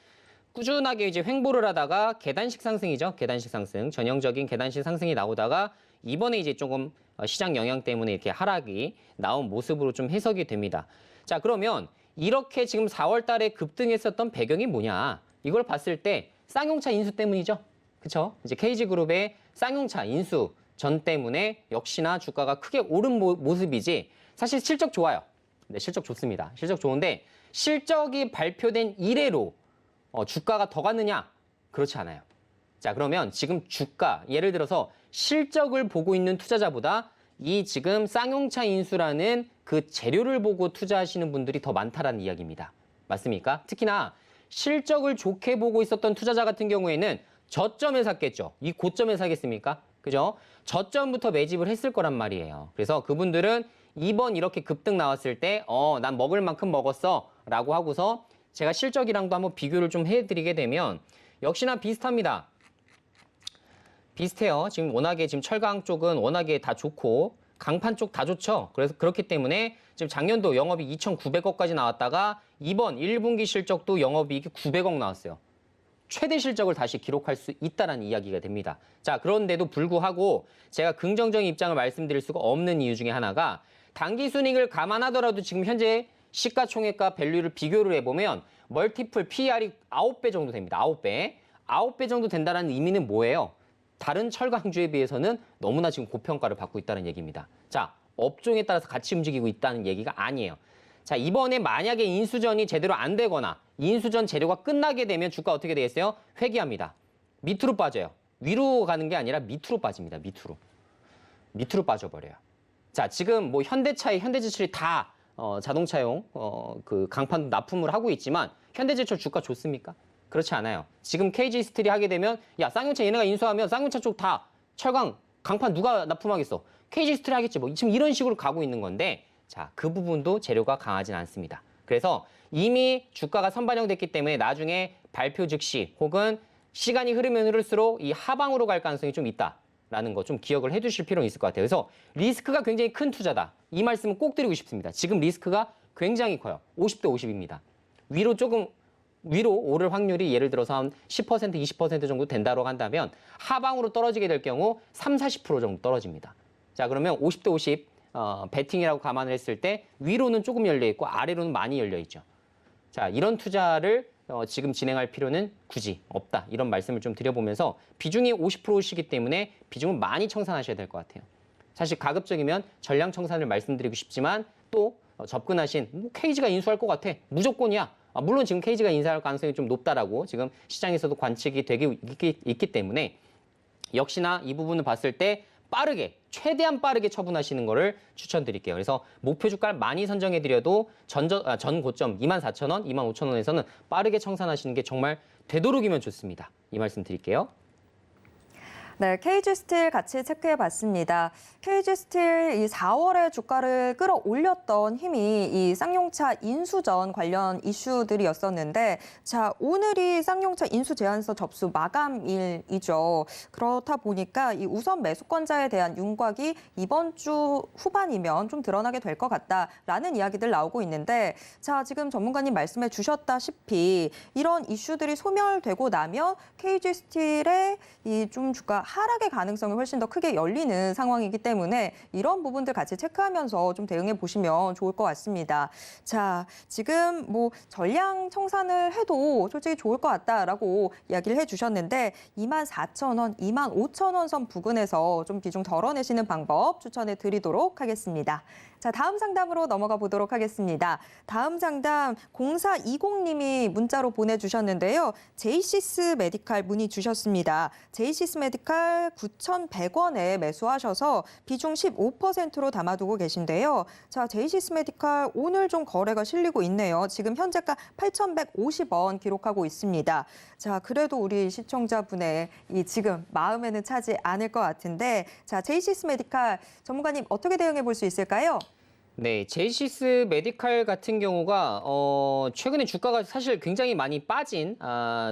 꾸준하게 이제 횡보를 하다가 계단식 상승이죠. 계단식 상승, 전형적인 계단식 상승이 나오다가 이번에 이제 조금 시장 영향 때문에 이렇게 하락이 나온 모습으로 좀 해석이 됩니다. 자, 그러면 이렇게 지금 4월 달에 급등했었던 배경이 뭐냐? 이걸 봤을 때 쌍용차 인수 때문이죠. 그렇죠? 이제 KG그룹의 쌍용차 인수 전 때문에 역시나 주가가 크게 오른 모습이지 사실 실적 좋아요. 네, 실적 좋습니다. 실적 좋은데 실적이 발표된 이래로 주가가 더 갔느냐? 그렇지 않아요. 자, 그러면 지금 주가, 예를 들어서 실적을 보고 있는 투자자보다 이 지금 쌍용차 인수라는 그 재료를 보고 투자하시는 분들이 더 많다라는 이야기입니다. 맞습니까? 특히나 실적을 좋게 보고 있었던 투자자 같은 경우에는 저점에 샀겠죠. 이 고점에 사겠습니까? 그죠? 저점부터 매집을 했을 거란 말이에요. 그래서 그분들은 이번 이렇게 급등 나왔을 때 난 먹을 만큼 먹었어 라고 하고서 제가 실적이랑도 한번 비교를 좀 해드리게 되면 역시나 비슷합니다. 비슷해요. 지금 워낙에 지금 철강 쪽은 워낙에 다 좋고 강판 쪽 다 좋죠. 그래서 그렇기 때문에 지금 작년도 영업이익 2,900억까지 나왔다가 이번 1분기 실적도 영업이익이 900억 나왔어요. 최대 실적을 다시 기록할 수 있다는 이야기가 됩니다. 자, 그런데도 불구하고 제가 긍정적인 입장을 말씀드릴 수가 없는 이유 중에 하나가 단기 순이익을 감안하더라도 지금 현재 시가총액과 밸류를 비교를 해보면 멀티플 PER이 9배 정도 됩니다. 9배. 9배 정도 된다는 의미는 뭐예요? 다른 철강주에 비해서는 너무나 지금 고평가를 받고 있다는 얘기입니다. 자, 업종에 따라서 같이 움직이고 있다는 얘기가 아니에요. 자, 이번에 만약에 인수전이 제대로 안 되거나 인수전 재료가 끝나게 되면 주가 어떻게 되겠어요? 회귀합니다. 밑으로 빠져요. 위로 가는 게 아니라 밑으로 빠집니다. 밑으로 빠져버려요. 자, 지금 뭐 현대차에 현대제철이 다 자동차용 그 강판 납품을 하고 있지만 현대제철 주가 좋습니까? 그렇지 않아요. 지금 KG 스틸이 하게 되면 야, 쌍용차 얘네가 인수하면 쌍용차 쪽 다 철강 강판 누가 납품하겠어? KG 스틸이 하겠지. 뭐 지금 이런 식으로 가고 있는 건데 자, 그 부분도 재료가 강하진 않습니다. 그래서 이미 주가가 선반영됐기 때문에 나중에 발표 즉시 혹은 시간이 흐르면 흐를수록 이 하방으로 갈 가능성이 좀 있다라는 거 좀 기억을 해두실 필요는 있을 것 같아요. 그래서 리스크가 굉장히 큰 투자다. 이 말씀은 꼭 드리고 싶습니다. 지금 리스크가 굉장히 커요. 50대 50입니다. 위로 오를 확률이 예를 들어서 한 10%, 20% 정도 된다고 한다면 하방으로 떨어지게 될 경우 30, 40% 정도 떨어집니다. 자, 그러면 50대 50 베팅이라고 감안을 했을 때 위로는 조금 열려 있고 아래로는 많이 열려 있죠. 자, 이런 투자를 지금 진행할 필요는 굳이 없다. 이런 말씀을 좀 드려보면서 비중이 50%시기 때문에 비중을 많이 청산하셔야 될 것 같아요. 사실 가급적이면 전량 청산을 말씀드리고 싶지만 또 접근하신 뭐 KG가 인수할 것 같아. 무조건이야. 물론 지금 KG가 인수할 가능성이 좀 높다라고 지금 시장에서도 관측이 되기 있기 때문에 역시나 이 부분을 봤을 때 최대한 빠르게 처분하시는 거를 추천드릴게요. 그래서 목표 주가를 많이 선정해드려도 전 고점 24,000원, 25,000원에서는 빠르게 청산하시는 게 정말 되도록이면 좋습니다. 이 말씀 드릴게요. 네, KG 스틸 같이 체크해 봤습니다. KG 스틸 이 4월에 주가를 끌어올렸던 힘이 이 쌍용차 인수전 관련 이슈들이었었는데 자, 오늘이 쌍용차 인수 제안서 접수 마감일이죠. 그렇다 보니까 이 우선 매수권자에 대한 윤곽이 이번 주 후반이면 좀 드러나게 될 것 같다라는 이야기들 나오고 있는데 자, 지금 전문가님 말씀해 주셨다시피 이런 이슈들이 소멸되고 나면 KG 스틸의 이 좀 주가 하락의 가능성이 훨씬 더 크게 열리는 상황이기 때문에 이런 부분들 같이 체크하면서 좀 대응해 보시면 좋을 것 같습니다. 자, 지금 뭐 전량 청산을 해도 솔직히 좋을 것 같다라고 이야기를 해주셨는데 24,000원, 25,000원 선 부근에서 좀 비중 덜어내시는 방법 추천해 드리도록 하겠습니다. 자, 다음 상담으로 넘어가 보도록 하겠습니다. 다음 상담 0420님이 문자로 보내주셨는데요. 제이시스 메디칼 문의 주셨습니다. 제이시스 메디칼 9,100원에 매수하셔서 비중 15%로 담아두고 계신데요. 자, 제이시스 메디칼 오늘 좀 거래가 실리고 있네요. 지금 현재가 8,150원 기록하고 있습니다. 자, 그래도 우리 시청자분의 이 지금 마음에는 차지 않을 것 같은데 자, 제이시스 메디칼 전문가님 어떻게 대응해 볼 수 있을까요? 네, 제이시스 메디칼 같은 경우가 최근에 주가가 사실 굉장히 많이 빠진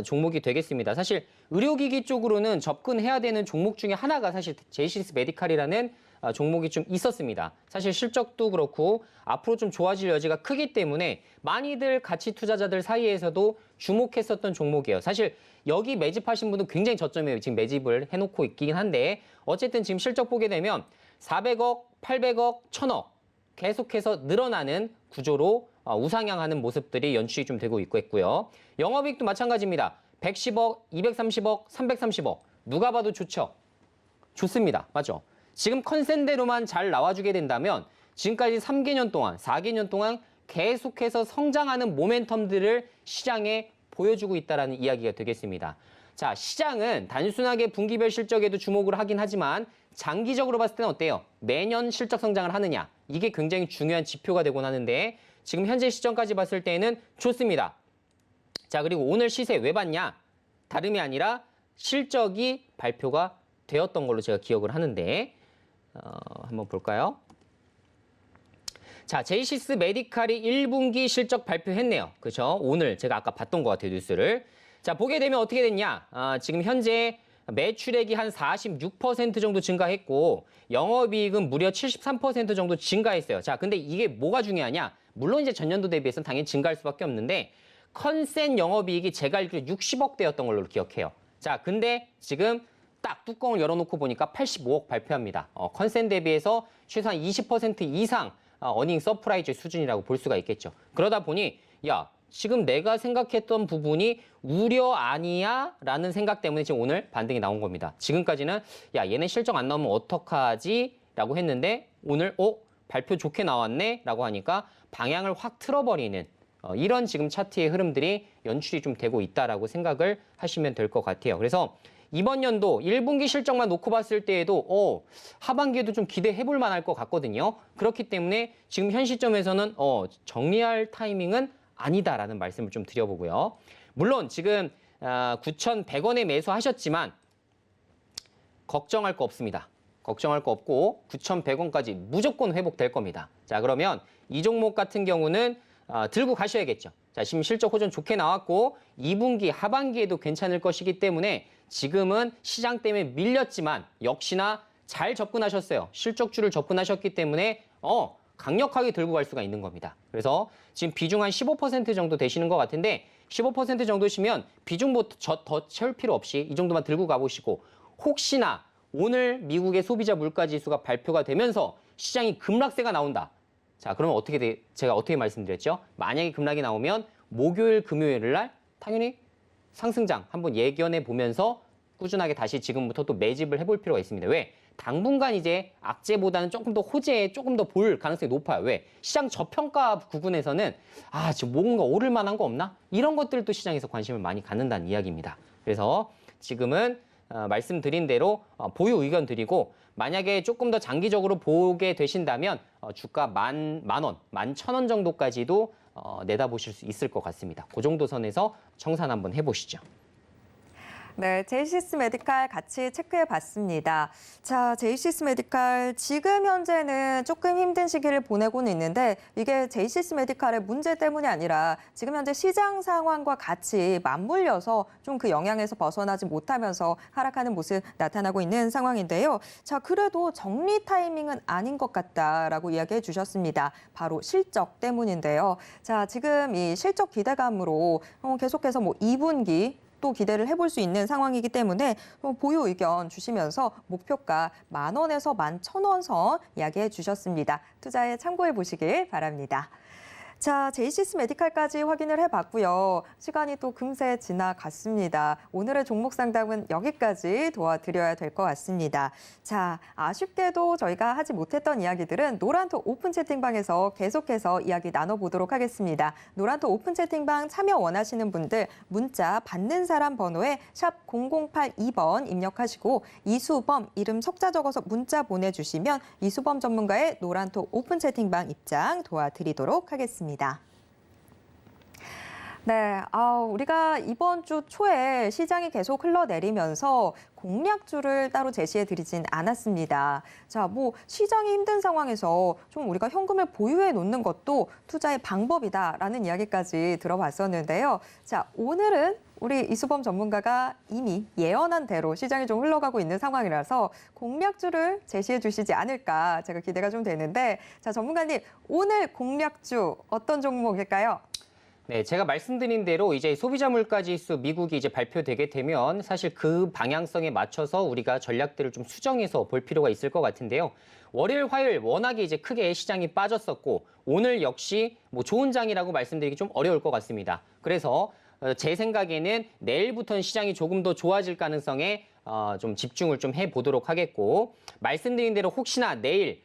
종목이 되겠습니다. 사실 의료기기 쪽으로는 접근해야 되는 종목 중에 하나가 사실 제이시스 메디칼이라는 종목이 좀 있었습니다. 사실 실적도 그렇고 앞으로 좀 좋아질 여지가 크기 때문에 많이들 가치 투자자들 사이에서도 주목했었던 종목이에요. 사실 여기 매집하신 분도 굉장히 저점에 지금 매집을 해놓고 있긴 한데 어쨌든 지금 실적 보게 되면 400억, 800억, 1000억 계속해서 늘어나는 구조로 우상향하는 모습들이 연출이 좀 되고 있고요. 영업이익도 마찬가지입니다. 110억, 230억, 330억. 누가 봐도 좋죠? 좋습니다. 맞죠? 지금 컨센대로만 잘 나와주게 된다면 지금까지 3개년 동안, 4개년 동안 계속해서 성장하는 모멘텀들을 시장에 보여주고 있다는 이야기가 되겠습니다. 자, 시장은 단순하게 분기별 실적에도 주목을 하긴 하지만 장기적으로 봤을 때는 어때요? 매년 실적 성장을 하느냐? 이게 굉장히 중요한 지표가 되곤 하는데 지금 현재 시점까지 봤을 때는 좋습니다. 자, 그리고 오늘 시세 왜 봤냐? 다름이 아니라 실적이 발표가 되었던 걸로 제가 기억을 하는데 한번 볼까요? 자, 제이시스 메디칼이 1분기 실적 발표했네요. 그렇죠? 오늘 제가 아까 봤던 것 같아요, 뉴스를. 자, 보게 되면 어떻게 됐냐? 지금 현재 매출액이 한 46% 정도 증가했고 영업이익은 무려 73% 정도 증가했어요. 자, 근데 이게 뭐가 중요하냐? 물론 이제 전년도 대비해서는 당연히 증가할 수밖에 없는데 컨센 영업이익이 제가 알기로 60억대였던 걸로 기억해요. 자, 근데 지금 딱 뚜껑을 열어놓고 보니까 85억 발표합니다. 컨센 대비해서 최소한 20% 이상 어닝 서프라이즈 수준이라고 볼 수가 있겠죠. 그러다 보니 야, 지금 내가 생각했던 부분이 우려 아니야? 라는 생각 때문에 지금 오늘 반등이 나온 겁니다. 지금까지는 야, 얘네 실적 안 나오면 어떡하지? 라고 했는데 오늘 발표 좋게 나왔네? 라고 하니까 방향을 확 틀어버리는 이런 지금 차트의 흐름들이 연출이 좀 되고 있다라고 생각을 하시면 될 것 같아요. 그래서 이번 연도 1분기 실적만 놓고 봤을 때에도 하반기에도 좀 기대해 볼 만할 것 같거든요. 그렇기 때문에 지금 현 시점에서는 정리할 타이밍은 아니다라는 말씀을 좀 드려보고요. 물론 지금 9,100원에 매수하셨지만 걱정할 거 없습니다. 걱정할 거 없고 9,100원까지 무조건 회복될 겁니다. 자, 그러면 이 종목 같은 경우는 들고 가셔야겠죠. 자, 지금 실적 호전 좋게 나왔고 2분기 하반기에도 괜찮을 것이기 때문에 지금은 시장 때문에 밀렸지만 역시나 잘 접근하셨어요. 실적주를 접근하셨기 때문에 강력하게 들고 갈 수가 있는 겁니다. 그래서 지금 비중 한 15% 정도 되시는 것 같은데 15% 정도시면 비중 더 채울 필요 없이 이 정도만 들고 가보시고 혹시나 오늘 미국의 소비자 물가지수가 발표가 되면서 시장이 급락세가 나온다. 자, 그러면 제가 어떻게 말씀드렸죠? 만약에 급락이 나오면 목요일, 금요일 날 당연히 상승장 한번 예견해 보면서 꾸준하게 다시 지금부터 또 매집을 해볼 필요가 있습니다. 왜? 당분간 이제 악재보다는 조금 더 호재에 조금 더 볼 가능성이 높아요. 왜? 시장 저평가 구간에서는 지금 뭔가 오를 만한 거 없나? 이런 것들도 시장에서 관심을 많이 갖는다는 이야기입니다. 그래서 지금은 말씀드린 대로 보유 의견 드리고 만약에 조금 더 장기적으로 보게 되신다면 주가 10,000원, 11,000원 정도까지도 내다보실 수 있을 것 같습니다. 그 정도 선에서 청산 한번 해보시죠. 네, 제이시스 메디칼 같이 체크해 봤습니다. 자, 제이시스 메디칼 지금 현재는 조금 힘든 시기를 보내고는 있는데 이게 제이시스 메디칼의 문제 때문이 아니라 지금 현재 시장 상황과 같이 맞물려서 좀 그 영향에서 벗어나지 못하면서 하락하는 모습 나타나고 있는 상황인데요. 자, 그래도 정리 타이밍은 아닌 것 같다라고 이야기해 주셨습니다. 바로 실적 때문인데요. 자, 지금 이 실적 기대감으로 계속해서 2분기 또 기대를 해볼 수 있는 상황이기 때문에 보유 의견 주시면서 목표가 10,000원에서 11,000원 선 이야기해 주셨습니다. 투자에 참고해 보시길 바랍니다. 자, 제이시스 메디칼까지 확인을 해봤고요. 시간이 또 금세 지나갔습니다. 오늘의 종목 상담은 여기까지 도와드려야 될 것 같습니다. 자, 아쉽게도 저희가 하지 못했던 이야기들은 노란톡 오픈 채팅방에서 계속해서 이야기 나눠보도록 하겠습니다. 노란톡 오픈 채팅방 참여 원하시는 분들 문자 받는 사람 번호에 샵 0082번 입력하시고 이수범 이름 석자 적어서 문자 보내주시면 이수범 전문가의 노란톡 오픈 채팅방 입장 도와드리도록 하겠습니다. 네, 우리가 이번 주 초에 시장이 계속 흘러내리면서 공략주를 따로 제시해드리진 않았습니다. 자, 시장이 힘든 상황에서 좀 우리가 현금을 보유해 놓는 것도 투자의 방법이다라는 이야기까지 들어봤었는데요. 자, 오늘은 우리 이수범 전문가가 이미 예언한 대로 시장이 좀 흘러가고 있는 상황이라서 공략주를 제시해 주시지 않을까 제가 기대가 좀 되는데, 자, 전문가님, 오늘 공략주 어떤 종목일까요? 네, 제가 말씀드린 대로 이제 소비자 물가 지수 미국이 이제 발표되게 되면 사실 그 방향성에 맞춰서 우리가 전략들을 좀 수정해서 볼 필요가 있을 것 같은데요. 월요일, 화요일 워낙에 이제 크게 시장이 빠졌었고 오늘 역시 좋은 장이라고 말씀드리기 좀 어려울 것 같습니다. 그래서 제 생각에는 내일부터는 시장이 조금 더 좋아질 가능성에 좀 집중을 좀 해보도록 하겠고, 말씀드린 대로 혹시나 내일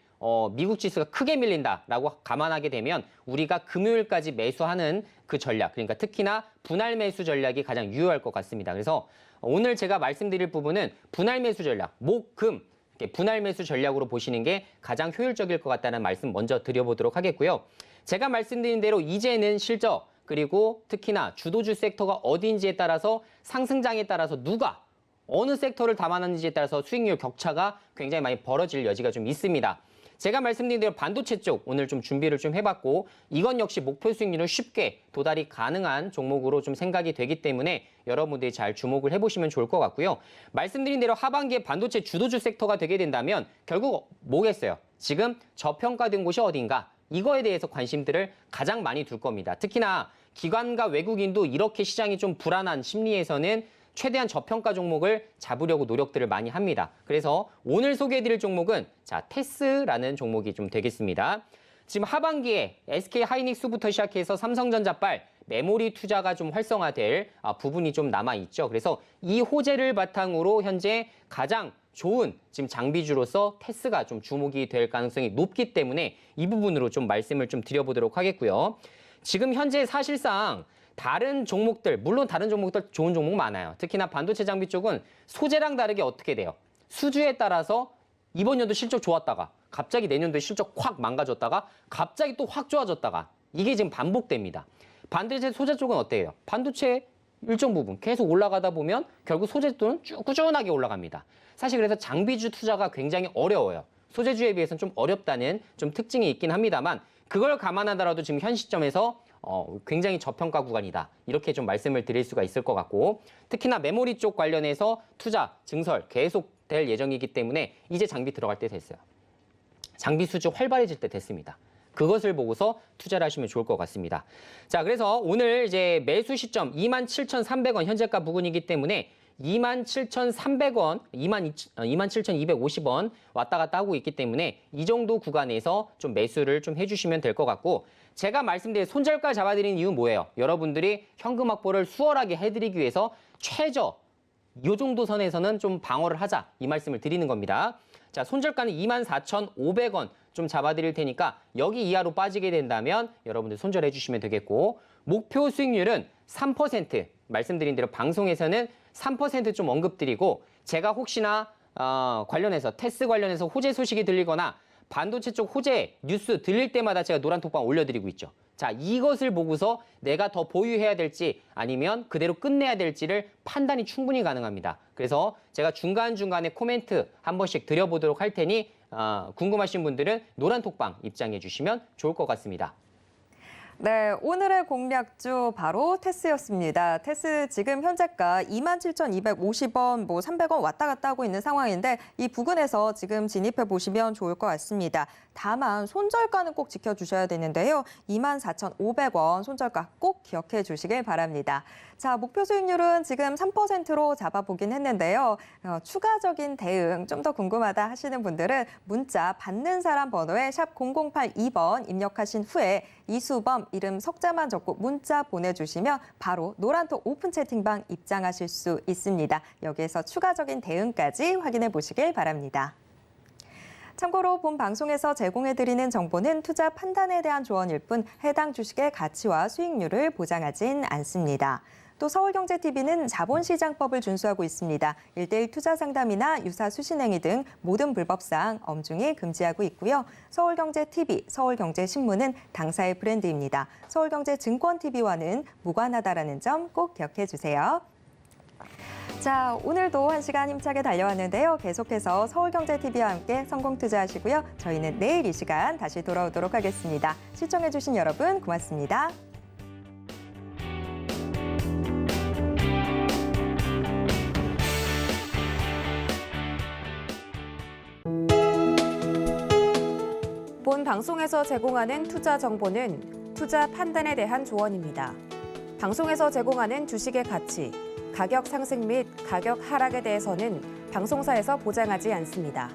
미국 지수가 크게 밀린다라고 감안하게 되면 우리가 금요일까지 매수하는 그 전략, 그러니까 특히나 분할 매수 전략이 가장 유효할 것 같습니다. 그래서 오늘 제가 말씀드릴 부분은 분할 매수 전략, 목, 금, 이렇게 분할 매수 전략으로 보시는 게 가장 효율적일 것 같다는 말씀 먼저 드려보도록 하겠고요. 제가 말씀드린 대로 이제는 실적, 그리고 특히나 주도주 섹터가 어디인지에 따라서 상승장에 따라서 누가 어느 섹터를 담아놨는지에 따라서 수익률 격차가 굉장히 많이 벌어질 여지가 좀 있습니다. 제가 말씀드린 대로 반도체 쪽 오늘 좀 준비를 좀 해봤고, 이건 역시 목표 수익률은 쉽게 도달이 가능한 종목으로 좀 생각이 되기 때문에 여러분들이 잘 주목을 해보시면 좋을 것 같고요. 말씀드린 대로 하반기에 반도체 주도주 섹터가 되게 된다면 결국 뭐겠어요? 지금 저평가된 곳이 어딘가? 이거에 대해서 관심들을 가장 많이 둘 겁니다. 특히나 기관과 외국인도 이렇게 시장이 좀 불안한 심리에서는 최대한 저평가 종목을 잡으려고 노력들을 많이 합니다. 그래서 오늘 소개해드릴 종목은 테스라는 종목이 좀 되겠습니다. 지금 하반기에 SK 하이닉스부터 시작해서 삼성전자발 메모리 투자가 좀 활성화될 부분이 좀 남아있죠. 그래서 이 호재를 바탕으로 현재 가장 좋은 지금 장비주로서 테스가 좀 주목이 될 가능성이 높기 때문에 이 부분으로 좀 말씀을 좀 드려보도록 하겠고요. 지금 현재 사실상 다른 종목들, 물론 다른 종목들 좋은 종목 많아요. 특히나 반도체 장비 쪽은 소재랑 다르게 어떻게 돼요? 수주에 따라서 이번 연도 실적 좋았다가 갑자기 내년도에 실적 확 망가졌다가 갑자기 또 확 좋아졌다가 이게 지금 반복됩니다. 반도체 소재 쪽은 어때요? 반도체 일정 부분 계속 올라가다 보면 결국 소재도는 쭉 꾸준하게 올라갑니다. 사실 그래서 장비주 투자가 굉장히 어려워요. 소재주에 비해서는 좀 어렵다는 좀 특징이 있긴 합니다만 그걸 감안하더라도 지금 현 시점에서 굉장히 저평가 구간이다. 이렇게 좀 말씀을 드릴 수가 있을 것 같고, 특히나 메모리 쪽 관련해서 투자, 증설 계속 될 예정이기 때문에 이제 장비 들어갈 때 됐어요. 장비 수주 활발해질 때 됐습니다. 그것을 보고서 투자를 하시면 좋을 것 같습니다. 자, 그래서 오늘 이제 매수 시점 27,300원 현재가 부근이기 때문에 27,300원, 27,250원 왔다 갔다 하고 있기 때문에 이 정도 구간에서 좀 매수를 좀 해주시면 될 것 같고, 제가 말씀드린 손절가 잡아드리는 이유는 뭐예요? 여러분들이 현금 확보를 수월하게 해드리기 위해서 최저 이 정도 선에서는 좀 방어를 하자 이 말씀을 드리는 겁니다. 자, 손절가는 24,500원 좀 잡아드릴 테니까 여기 이하로 빠지게 된다면 여러분들 손절해 주시면 되겠고, 목표 수익률은 3%, 말씀드린 대로 방송에서는 3% 좀 언급드리고, 제가 혹시나 관련해서 테스 관련해서 호재 소식이 들리거나 반도체 쪽 호재 뉴스 들릴 때마다 제가 노란 톡방 올려드리고 있죠. 자, 이것을 보고서 내가 더 보유해야 될지 아니면 그대로 끝내야 될지를 판단이 충분히 가능합니다. 그래서 제가 중간중간에 코멘트 한 번씩 드려보도록 할 테니 궁금하신 분들은 노란 톡방 입장해 주시면 좋을 것 같습니다. 네, 오늘의 공략주 바로 테스였습니다. 테스 지금 현재가 27,250원, 300원 왔다 갔다 하고 있는 상황인데 이 부근에서 지금 진입해 보시면 좋을 것 같습니다. 다만 손절가는 꼭 지켜주셔야 되는데요. 24,500원 손절가 꼭 기억해 주시길 바랍니다. 자, 목표 수익률은 지금 3%로 잡아보긴 했는데요. 추가적인 대응 좀 더 궁금하다 하시는 분들은 문자 받는 사람 번호에 샵 0082번 입력하신 후에 이수범 이름 석자만 적고 문자 보내주시면 바로 노란톡 오픈 채팅방 입장하실 수 있습니다. 여기에서 추가적인 대응까지 확인해 보시길 바랍니다. 참고로 본 방송에서 제공해드리는 정보는 투자 판단에 대한 조언일 뿐 해당 주식의 가치와 수익률을 보장하진 않습니다. 또 서울경제TV는 자본시장법을 준수하고 있습니다. 1:1 투자 상담이나 유사 수신행위 등 모든 불법사항 엄중히 금지하고 있고요. 서울경제TV, 서울경제신문은 당사의 브랜드입니다. 서울경제증권TV와는 무관하다라는 점 꼭 기억해 주세요. 자, 오늘도 1시간 힘차게 달려왔는데요. 계속해서 서울경제TV와 함께 성공 투자하시고요. 저희는 내일 이 시간 다시 돌아오도록 하겠습니다. 시청해주신 여러분 고맙습니다. 본 방송에서 제공하는 투자 정보는 투자 판단에 대한 조언입니다. 방송에서 제공하는 주식의 가치, 가격 상승 및 가격 하락에 대해서는 방송사에서 보장하지 않습니다.